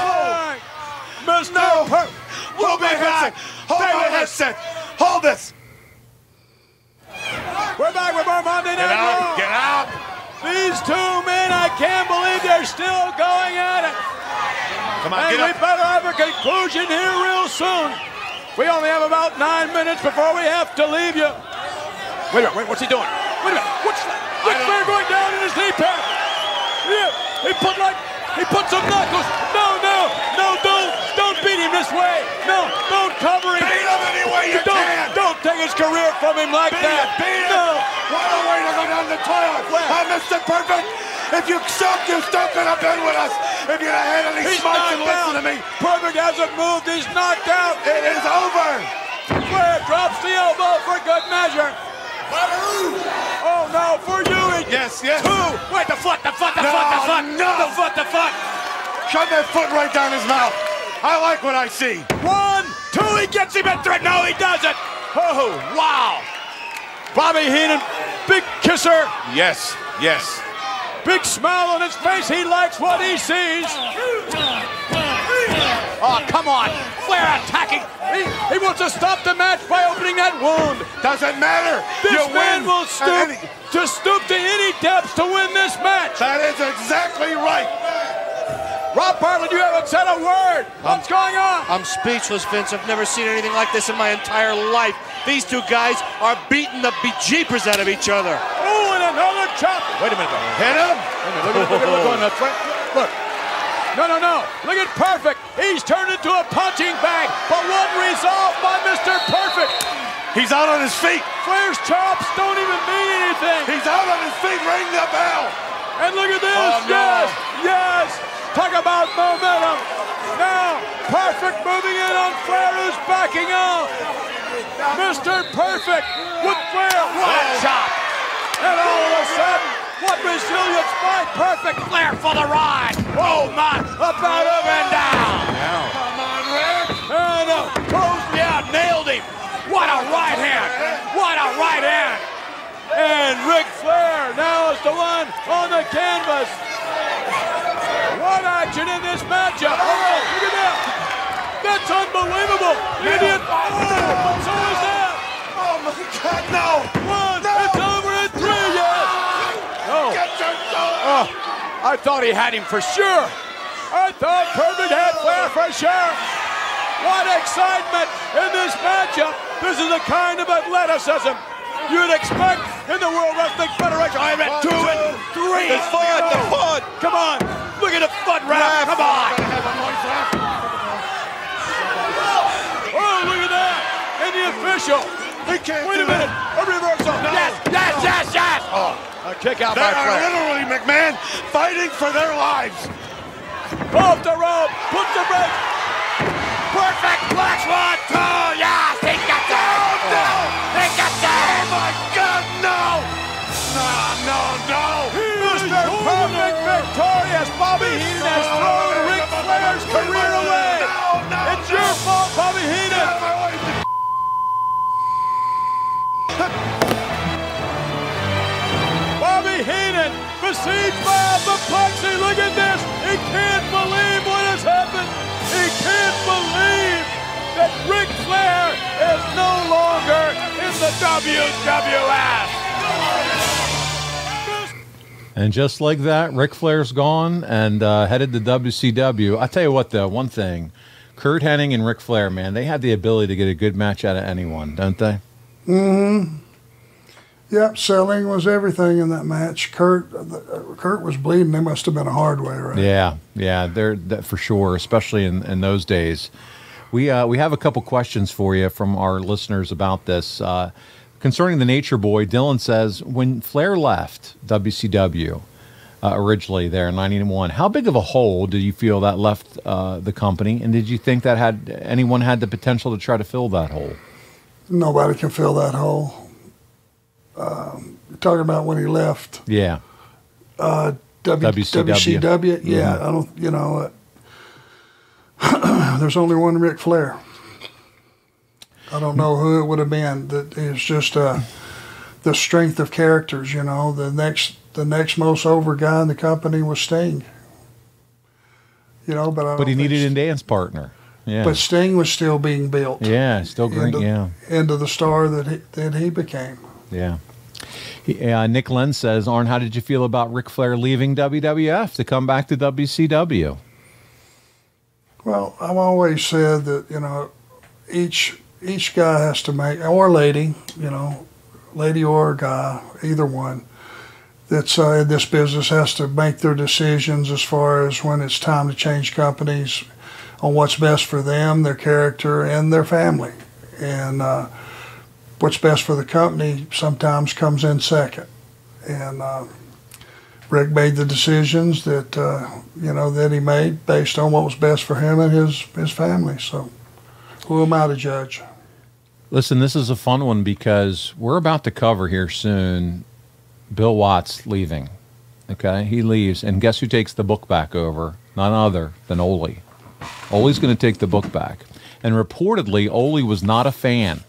flying. Mr. Perfect. We'll be back. Hold on a sec. Hold this. We're back with more Monday Night Raw. Get out. These two men, I can't believe they're still going at it. Come on, and get we up. better have a conclusion here real soon. We only have about 9 minutes before we have to leave you. Wait a minute, what's he doing? Wait a minute, what's that? Ric Flair going down in his knee pad. Yeah, he put some knuckles. No, don't beat him this way. No, don't cover him. Beat him any way you can. Don't take his career from him like that. Beat it. No. What a way to go down the toilet. Mr. Perfect, if you suck, you still could have been with us. If you'd have had any smarts and listen to me. Perfect hasn't moved. He's knocked out. It is over. Flair drops the elbow for good measure. Oh no, for you. Yes. Two. Wait, the foot. No. The foot. Shove that foot right down his mouth. I like what I see. 1, 2, he gets him at 3. No, he doesn't. Oh, wow. Bobby Heenan, big kisser. Yes. Big smile on his face. He likes what he sees. Oh, come on. Flair attacking. He wants to stop the match by opening that wound. Doesn't matter. This man will stoop to any depths to win this match. That is exactly right. Rob Bartlett, you haven't said a word. What's going on? I'm speechless, Vince. I've never seen anything like this in my entire life. These two guys are beating the bejeepers out of each other. Oh, and another chop. Wait a minute. Hit him. Look on that front. Look. No. Look at Perfect. He's turned into a punching bag, but one resolved by Mr. Perfect. He's out on his feet. Flair's chops don't even mean anything. He's out on his feet. Ring the bell. And look at this. Oh, no. Yes. Talk about momentum. Now, Perfect moving in on Flair, who's backing out. Mr. Perfect with Flair. What a chop. And all of a sudden, what resilience by Perfect. Flair for the ride. Oh, my. Up, out, up, and down. Come on, Rick. And nailed him. What a right hand. And Ric Flair now is the one on the canvas. What action in this matchup. Oh, look at that. That's unbelievable. Idiot. Oh, so is that. Oh, my God, no. It's over at 3, yes. Oh, I thought he had him for sure. I thought Perfect had Flair for sure. What excitement in this matchup. This is the kind of athleticism you'd expect in the World Wrestling Federation. I'm at 2 and 3. The foot. Come on. Look at the foot wrap. Come on. Oh, look at that. And the official. Wait a minute. A reversal. No. Yes. Oh, a kick out by Flair. They are literally, McMahon, fighting for their lives. Off the rope. Puts the break. Perfect. Black 1, 2. Yes. He got that. No. He got that. Oh, my God, no. Mr. Perfect victorious. Bobby Heenan has thrown Ric Flair's career away. It's your fault, Bobby Heenan. Bobby Heenan, besieged by apoplexy. Look at this. He can't believe what has happened. He can't believe that Ric Flair is no longer in the WWF. And just like that, Ric Flair's gone and headed to WCW. I tell you what, though, one thing. Kurt Hennig and Ric Flair, man, they had the ability to get a good match out of anyone, don't they? Mm-hmm. Yep, selling was everything in that match. Kurt was bleeding. They must have been a hard way, right? Yeah, they're for sure, especially in those days. We have a couple questions for you from our listeners about this. Concerning the Nature Boy, Dylan says, when Flair left WCW originally there in 1991, how big of a hole do you feel that left the company? And did you think that anyone had the potential to try to fill that hole? Nobody can fill that hole. You're talking about when he left. Yeah. WCW. Yeah, I don't. There's only one Ric Flair. I don't know who it would have been. That is just the strength of characters. The next most over guy in the company was Sting. But he needed a dance partner. Yeah. But Sting was still being built. Yeah, still great. Into the star that he became. Yeah. Nick Len says, Arn, how did you feel about Ric Flair leaving WWF to come back to WCW? Well, I've always said that, each guy has to make, or lady, lady or guy, either one, that's in this business has to make their decisions as far as when it's time to change companies on what's best for them, their character, and their family. And what's best for the company sometimes comes in second. And Rick made the decisions that that he made based on what was best for him and his family. So who am I to judge? Listen, this is a fun one because we're about to cover here soon Bill Watts leaving. Okay, he leaves, and guess who takes the book back over? None other than Ole. Ole's going to take the book back. And reportedly, Ole was not a fan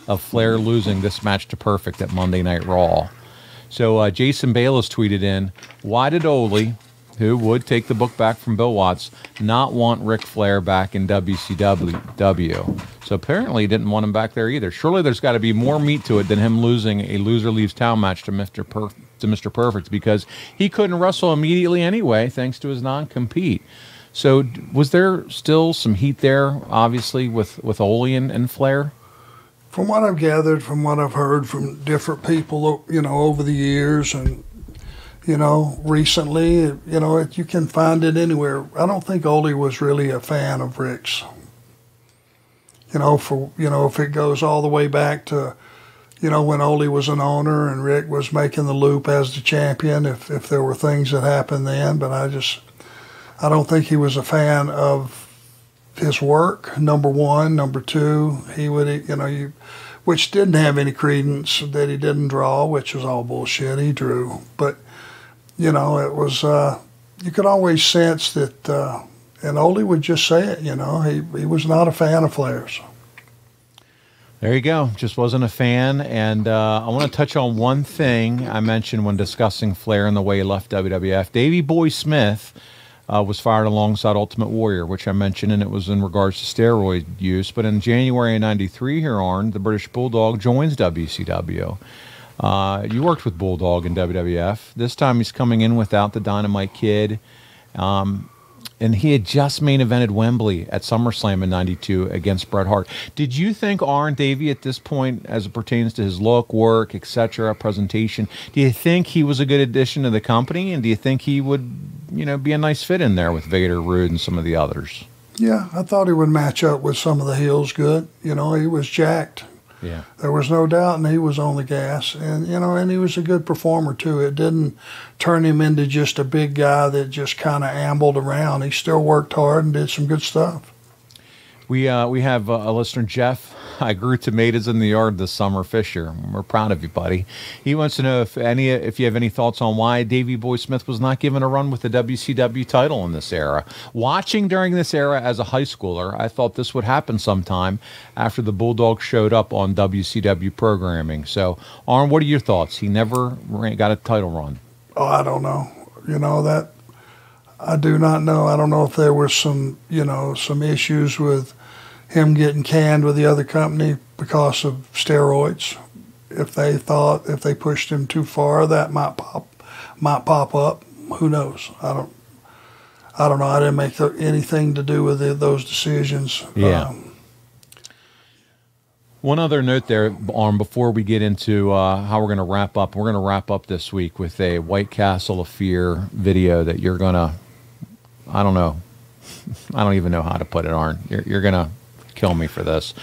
of Flair losing this match to Perfect at Monday Night Raw. So Jason Bayless tweeted in, why did Ole, who would take the book back from Bill Watts, not want Ric Flair back in WCW? So apparently he didn't want him back there either. Surely there's got to be more meat to it than him losing a loser leaves town match to Mr. Perfect, because he couldn't wrestle immediately anyway thanks to his non-compete. So was there still some heat there, obviously, with Ole and Flair? From what I've gathered, from what I've heard from different people, over the years and, recently, you can find it anywhere. I don't think Ole was really a fan of Rick's. If it goes all the way back to, when Ole was an owner and Rick was making the loop as the champion, if there were things that happened then, but I don't think he was a fan of his work, number one. Number two, he would, which didn't have any credence that he didn't draw, which was all bullshit. He drew. But, it was, you could always sense that, and Ole would just say it, he was not a fan of Flair's. There you go. Just wasn't a fan. And I want to touch on one thing I mentioned when discussing Flair and the way he left WWF. Davey Boy Smith was fired alongside Ultimate Warrior, which I mentioned, and it was in regards to steroid use. But in January of '93 here, Arn, the British Bulldog joins WCW. You worked with Bulldog in WWF. This time he's coming in without the Dynamite Kid. And he had just main evented Wembley at SummerSlam in '92 against Bret Hart. Did you think Arn Davey at this point, as it pertains to his look, work, etc., presentation, do you think he was a good addition to the company? And do you think he would, be a nice fit in there with Vader, Rude, and some of the others? Yeah, I thought he would match up with some of the heels good. He was jacked. Yeah. There was no doubt, and he was on the gas. And, and he was a good performer, too. It didn't turn him into just a big guy that just kind of ambled around. He still worked hard and did some good stuff. We have a listener, Jeff. I grew tomatoes in the yard this summer, Fisher. We're proud of you, buddy. He wants to know if you have any thoughts on why Davey Boy Smith was not given a run with the WCW title in this era. Watching during this era as a high schooler, I thought this would happen sometime after the Bulldogs showed up on WCW programming. So, Arn, what are your thoughts? He never got a title run. Oh, I don't know. That I do not know. I don't know if there were some issues with him getting canned with the other company because of steroids. If they pushed him too far, that might pop up. Who knows? I don't know. I didn't make anything to do with those decisions. Yeah. One other note there, Arn, before we get into how we're going to wrap up. We're going to wrap up this week with a White Castle of Fear video that you're going to, I don't know. I don't even know how to put it, Arn. You're going to kill me for this.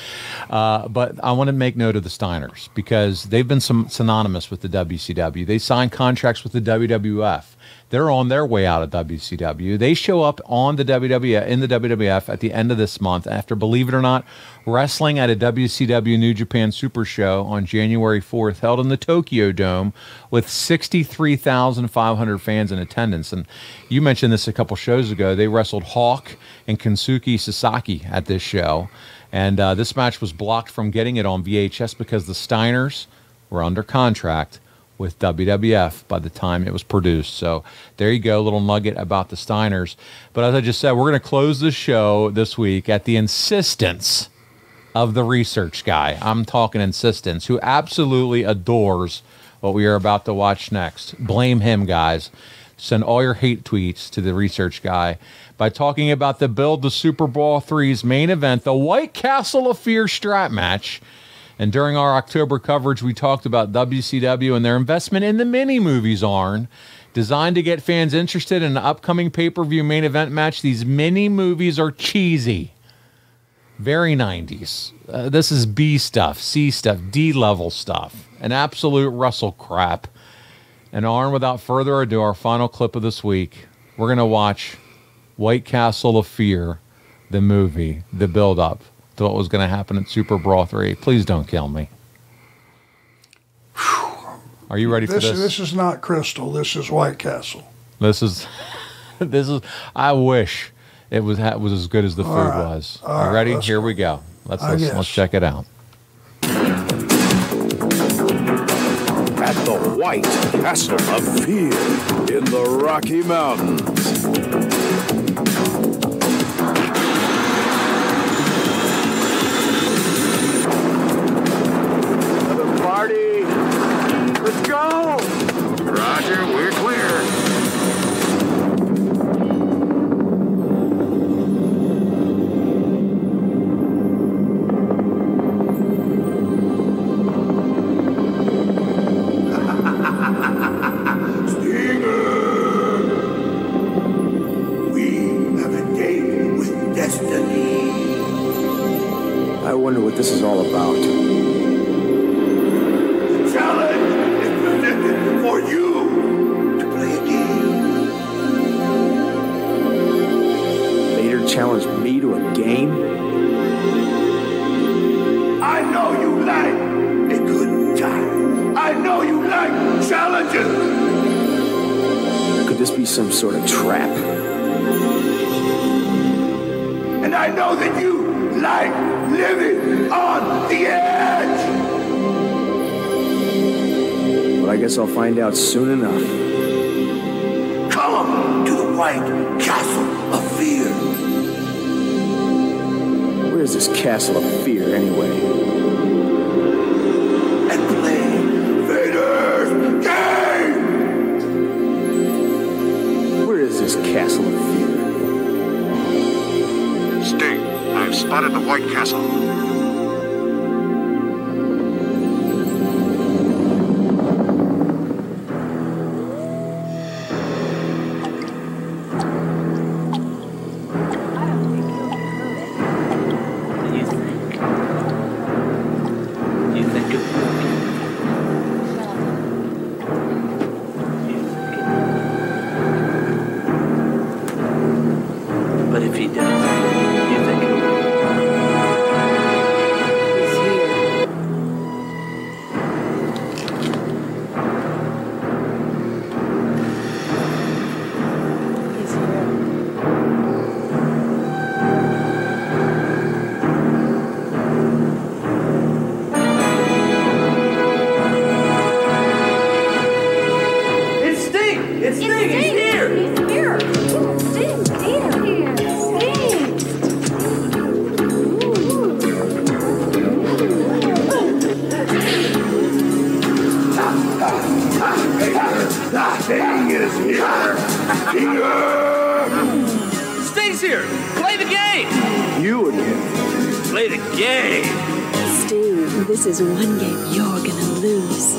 But I want to make note of the Steiners because they've been synonymous with the WCW. They signed contracts with the WWF. They're on their way out of WCW. They show up on the WWF at the end of this month after, believe it or not, wrestling at a WCW New Japan Super Show on January 4th, held in the Tokyo Dome with 63,500 fans in attendance. And you mentioned this a couple shows ago. They wrestled Hawk and Kensuke Sasaki at this show. And this match was blocked from getting it on VHS because the Steiners were under contract with WWF by the time it was produced. So there you go, a little nugget about the Steiners. But as I just said, we're going to close the show this week at the insistence of the research guy. I'm talking insistence, who absolutely adores what we are about to watch next. Blame him, guys. Send all your hate tweets to the research guy by talking about the build to Superbrawl III's main event, the White Castle of Fear strap match. And during our October coverage, we talked about WCW and their investment in the mini-movies, Arn. Designed to get fans interested in an upcoming pay-per-view main event match, these mini-movies are cheesy. Very 90s. This is B stuff, C stuff, D-level stuff. An absolute Russell crap. And Arn, without further ado, our final clip of this week, we're going to watch White Castle of Fear, the movie, the build-up to what was going to happen at Superbrawl III. Please don't kill me. Are you ready for this? This is not Crystal. This is White Castle. This is. I wish it was as good as the food was. Are you ready? Here we go. Let's check it out. At the White Castle of Fear in the Rocky Mountains. Party. Let's go. Roger, we're clear. Stinger! We have a date with destiny. I wonder what this is all about. Challenge is presented for you to play a game. Vader challenged me to a game? I know you like a good time. I know you like challenges. Could this be some sort of trap? And I know that you like living on the edge. But I guess I'll find out soon enough. Come to the White Castle of Fear. Where is this Castle of Fear anyway? And play Vader's game. Where is this Castle of Fear? Sting, I've spotted the White Castle. But if he does, you think Sting is here! Sting's here! Play the game! You again? Play the game! Sting, this is one game you're gonna lose.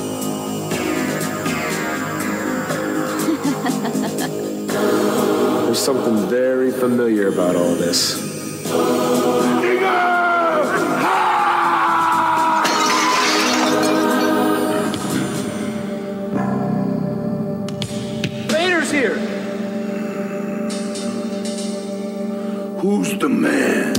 There's something very familiar about all this. Stinger! Who's the man?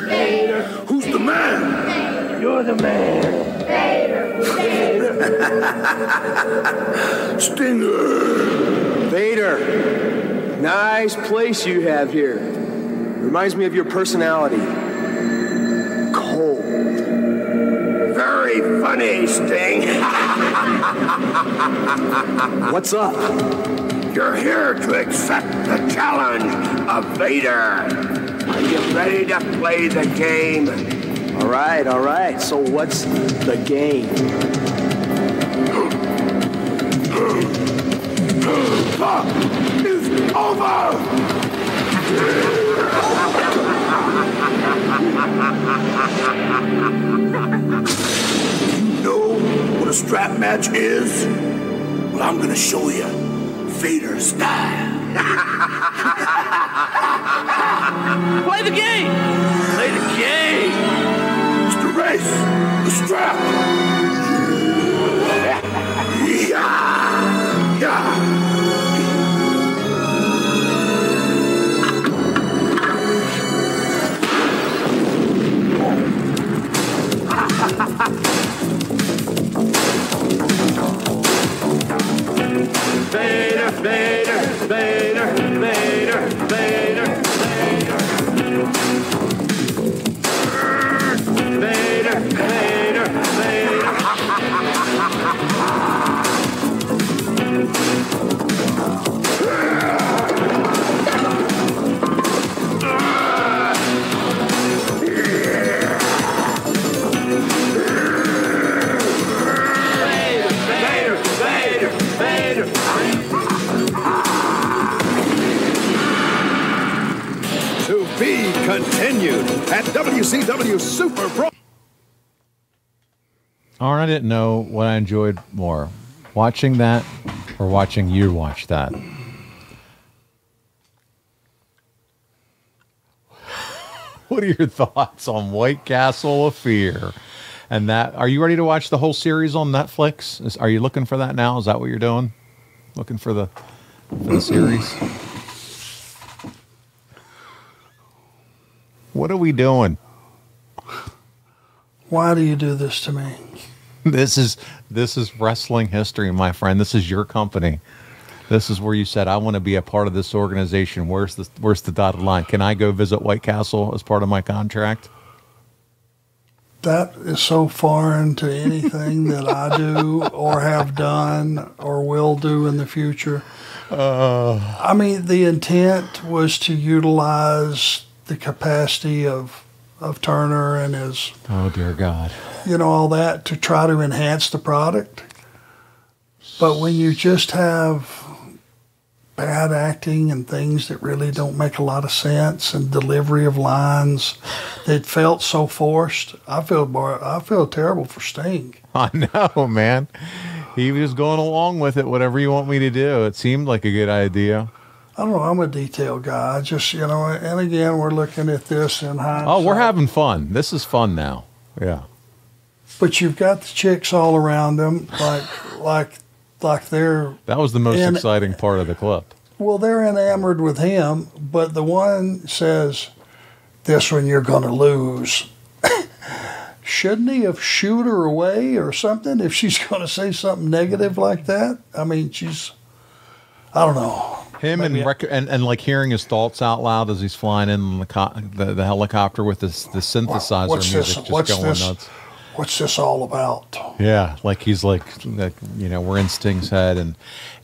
Vader. Who's the man? You're the man. Vader. Stinger. Vader, nice place you have here. Reminds me of your personality. Cold. Very funny, Sting. What's up? You're here to accept the challenge of Vader. Are you ready to play the game? All right. So what's the game? It's over! You know what a strap match is? Well, I'm gonna show you Vader style. Play the game! Play the game! It's the race, the strap. Yeah. Vader, Vader, Vader, Vader, Vader, Vader. Vader, Vader, Vader. To be continued at WCW Superbrawl. Arn, I didn't know what I enjoyed more, watching that or watching you watch that. What are your thoughts on White Castle of Fear? And that, are you ready to watch the whole series on Netflix? Are you looking for that now? Is that what you're doing? Looking for the series? What are we doing? Why do you do this to me? This is wrestling history, my friend. This is your company. This is where you said, I want to be a part of this organization. Where's the dotted line? Can I go visit White Castle as part of my contract? That is so foreign to anything that I do or have done or will do in the future. I mean, the intent was to utilize the capacity of Turner and his, oh dear God, all that to try to enhance the product. But when you just have bad acting and things that really don't make a lot of sense and delivery of lines that felt so forced, I feel terrible for Sting. I know, man. He was going along with it, whatever you want me to do. It seemed like a good idea. I don't know. I'm a detail guy. I just, and again, we're looking at this in hindsight. Oh, we're having fun. This is fun now. Yeah. But you've got the chicks all around them, like they're... That was the most exciting part of the clip. Well, they're enamored with him, but the one says, this one you're going to lose. Shouldn't he have shooed her away or something if she's going to say something negative like that? I mean, I don't know. Him and like hearing his thoughts out loud as he's flying in the helicopter with the synthesizer music just going nuts. What's this all about? Yeah, like he's like, we're in Sting's head. And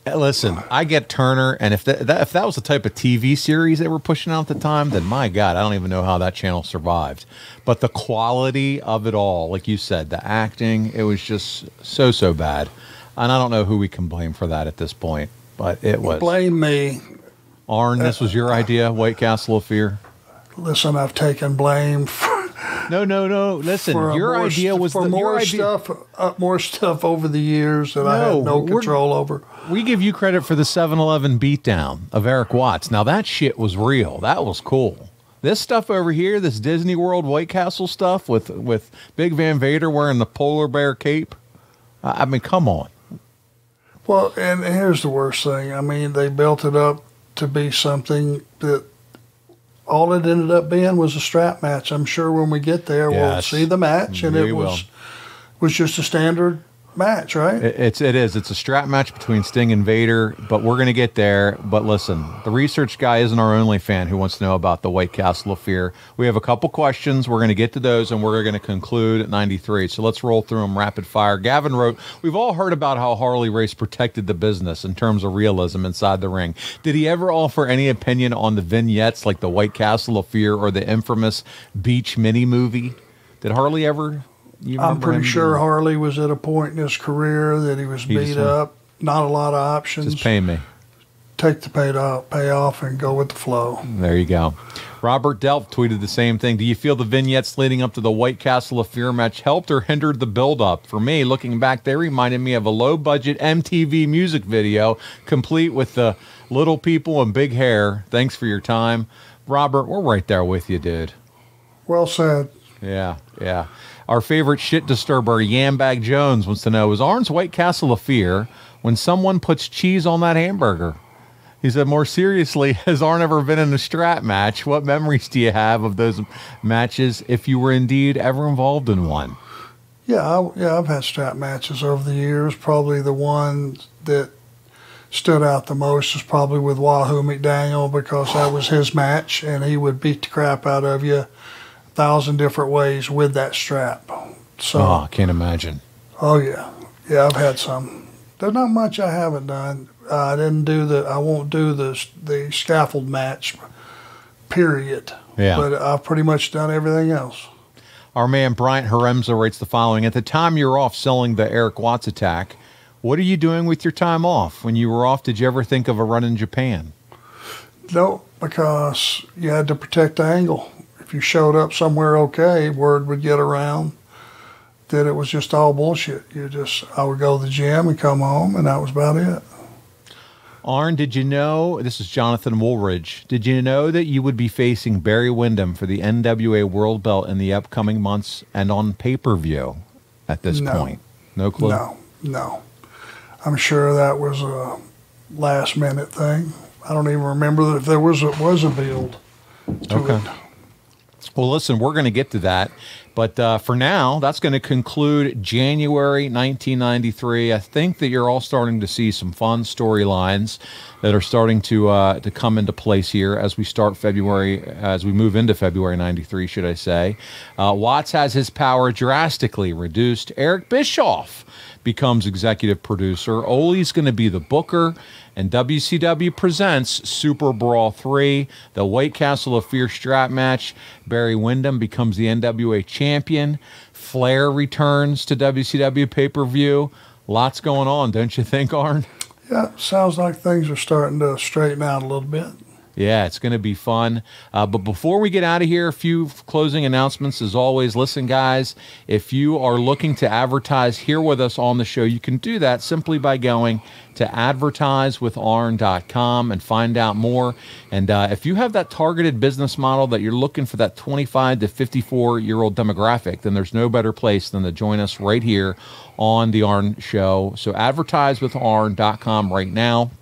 listen, I get Turner, and if that was the type of TV series they were pushing out at the time, then my God, I don't even know how that channel survived. But the quality of it all, like you said, the acting, it was just so bad. And I don't know who we can blame for that at this point, but it was. Blame me. Arn, this was your idea, White Castle of Fear? Listen, I've taken blame for... No. Listen, your idea was more stuff over the years that I had no control over. We give you credit for the 7-Eleven beatdown of Eric Watts. Now that shit was real. That was cool. This stuff over here, this Disney World White Castle stuff with Big Van Vader wearing the polar bear cape. I mean, come on. Well, and here's the worst thing. I mean, they built it up to be something that all it ended up being was a strap match. I'm sure when we get there, we'll see the match, and it was just a standard match, right? It is. It's a strap match between Sting and Vader, but we're going to get there. But listen, the research guy isn't our only fan who wants to know about the White Castle of Fear. We have a couple questions. We're going to get to those, and we're going to conclude at 93. So let's roll through them rapid fire. Gavin wrote, we've all heard about how Harley Race protected the business in terms of realism inside the ring. Did he ever offer any opinion on the vignettes like the White Castle of Fear or the infamous Beach mini movie? Did Harley ever... I'm pretty sure Harley was at a point in his career that he was beat up, not a lot of options. Just pay me. Take the payoff and go with the flow. There you go. Robert Delp tweeted the same thing. Do you feel the vignettes leading up to the White Castle of Fear match helped or hindered the build-up? For me, looking back, they reminded me of a low-budget MTV music video, complete with the little people and big hair. Thanks for your time. Robert, we're right there with you, dude. Well said. Yeah, yeah. Our favorite shit disturber, Yambag Jones, wants to know, is Arn's White Castle of Fear when someone puts cheese on that hamburger? He said, more seriously, has Arn ever been in a strap match? What memories do you have of those matches, if you were indeed ever involved in one? Yeah, I've had strap matches over the years. Probably the one that stood out the most is probably with Wahoo McDaniel, because that was his match, and he would beat the crap out of you 1,000 different ways with that strap. So, I can't imagine. Oh yeah, I've had some. There's not much I haven't done. I won't do the scaffold match, period. Yeah. But I've pretty much done everything else. Our man Bryant Haremza writes the following: at the time you were off selling the Eric Watts attack, what are you doing with your time off? When you were off, did you ever think of a run in Japan? No, because you had to protect the angle. If you showed up somewhere okay, word would get around that it was just all bullshit. I would go to the gym and come home, and that was about it. Arn, did you know, this is Jonathan Woolridge, did you know that you would be facing Barry Windham for the NWA World Belt in the upcoming months and on pay-per-view at this point? No clue? No. I'm sure that was a last-minute thing. I don't even remember if there was a build to it. Well, listen, we're going to get to that. But for now, that's going to conclude January 1993. I think that you're all starting to see some fun storylines that are starting to come into place here as we start February, as we move into February 93, should I say. Watts has his power drastically reduced. Eric Bischoff becomes executive producer. Ole's going to be the booker. And WCW presents Superbrawl III, the White Castle of Fear strap match. Barry Windham becomes the NWA champion. Flair returns to WCW pay-per-view. Lots going on, don't you think, Arn? Yeah, sounds like things are starting to straighten out a little bit. Yeah, it's going to be fun. But before we get out of here, a few closing announcements. As always, listen, guys, if you are looking to advertise here with us on the show, you can do that simply by going to advertisewitharn.com and find out more. And if you have that targeted business model that you're looking for that 25 to 54-year-old demographic, then there's no better place than to join us right here on The Arn Show. So advertisewitharn.com right now.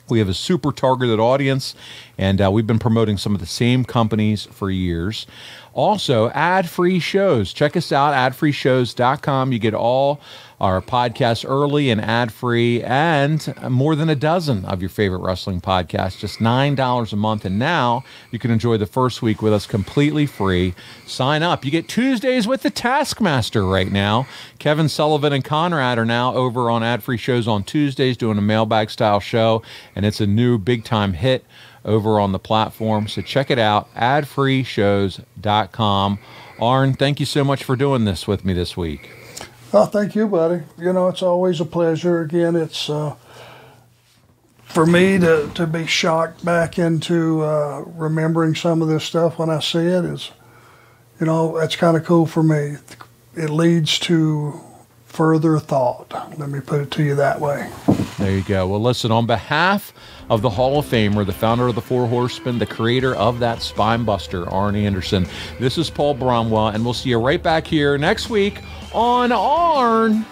We have a super targeted audience, and we've been promoting some of the same companies for years. Also, ad-free shows. Check us out, adfreeshows.com. You get all our podcasts early and ad-free, and more than a dozen of your favorite wrestling podcasts, just $9 a month. And now you can enjoy the first week with us completely free. Sign up. You get Tuesdays with the Taskmaster right now. Kevin Sullivan and Conrad are now over on Ad-Free Shows on Tuesdays doing a mailbag-style show, and it's a new big-time hit over on the platform. So check it out, adfreeshows.com. Arn, thank you so much for doing this with me this week. Oh, thank you, buddy. You know, it's always a pleasure. Again, it's for me to be shocked back into remembering some of this stuff when I see it is, you know, that's kind of cool for me. It leads to further thought. Let me put it to you that way. There you go. Well, listen, on behalf of the Hall of Famer, the founder of the Four Horsemen, the creator of that spine buster, Arn Anderson, this is Paul Bromwell, and we'll see you right back here next week on Arn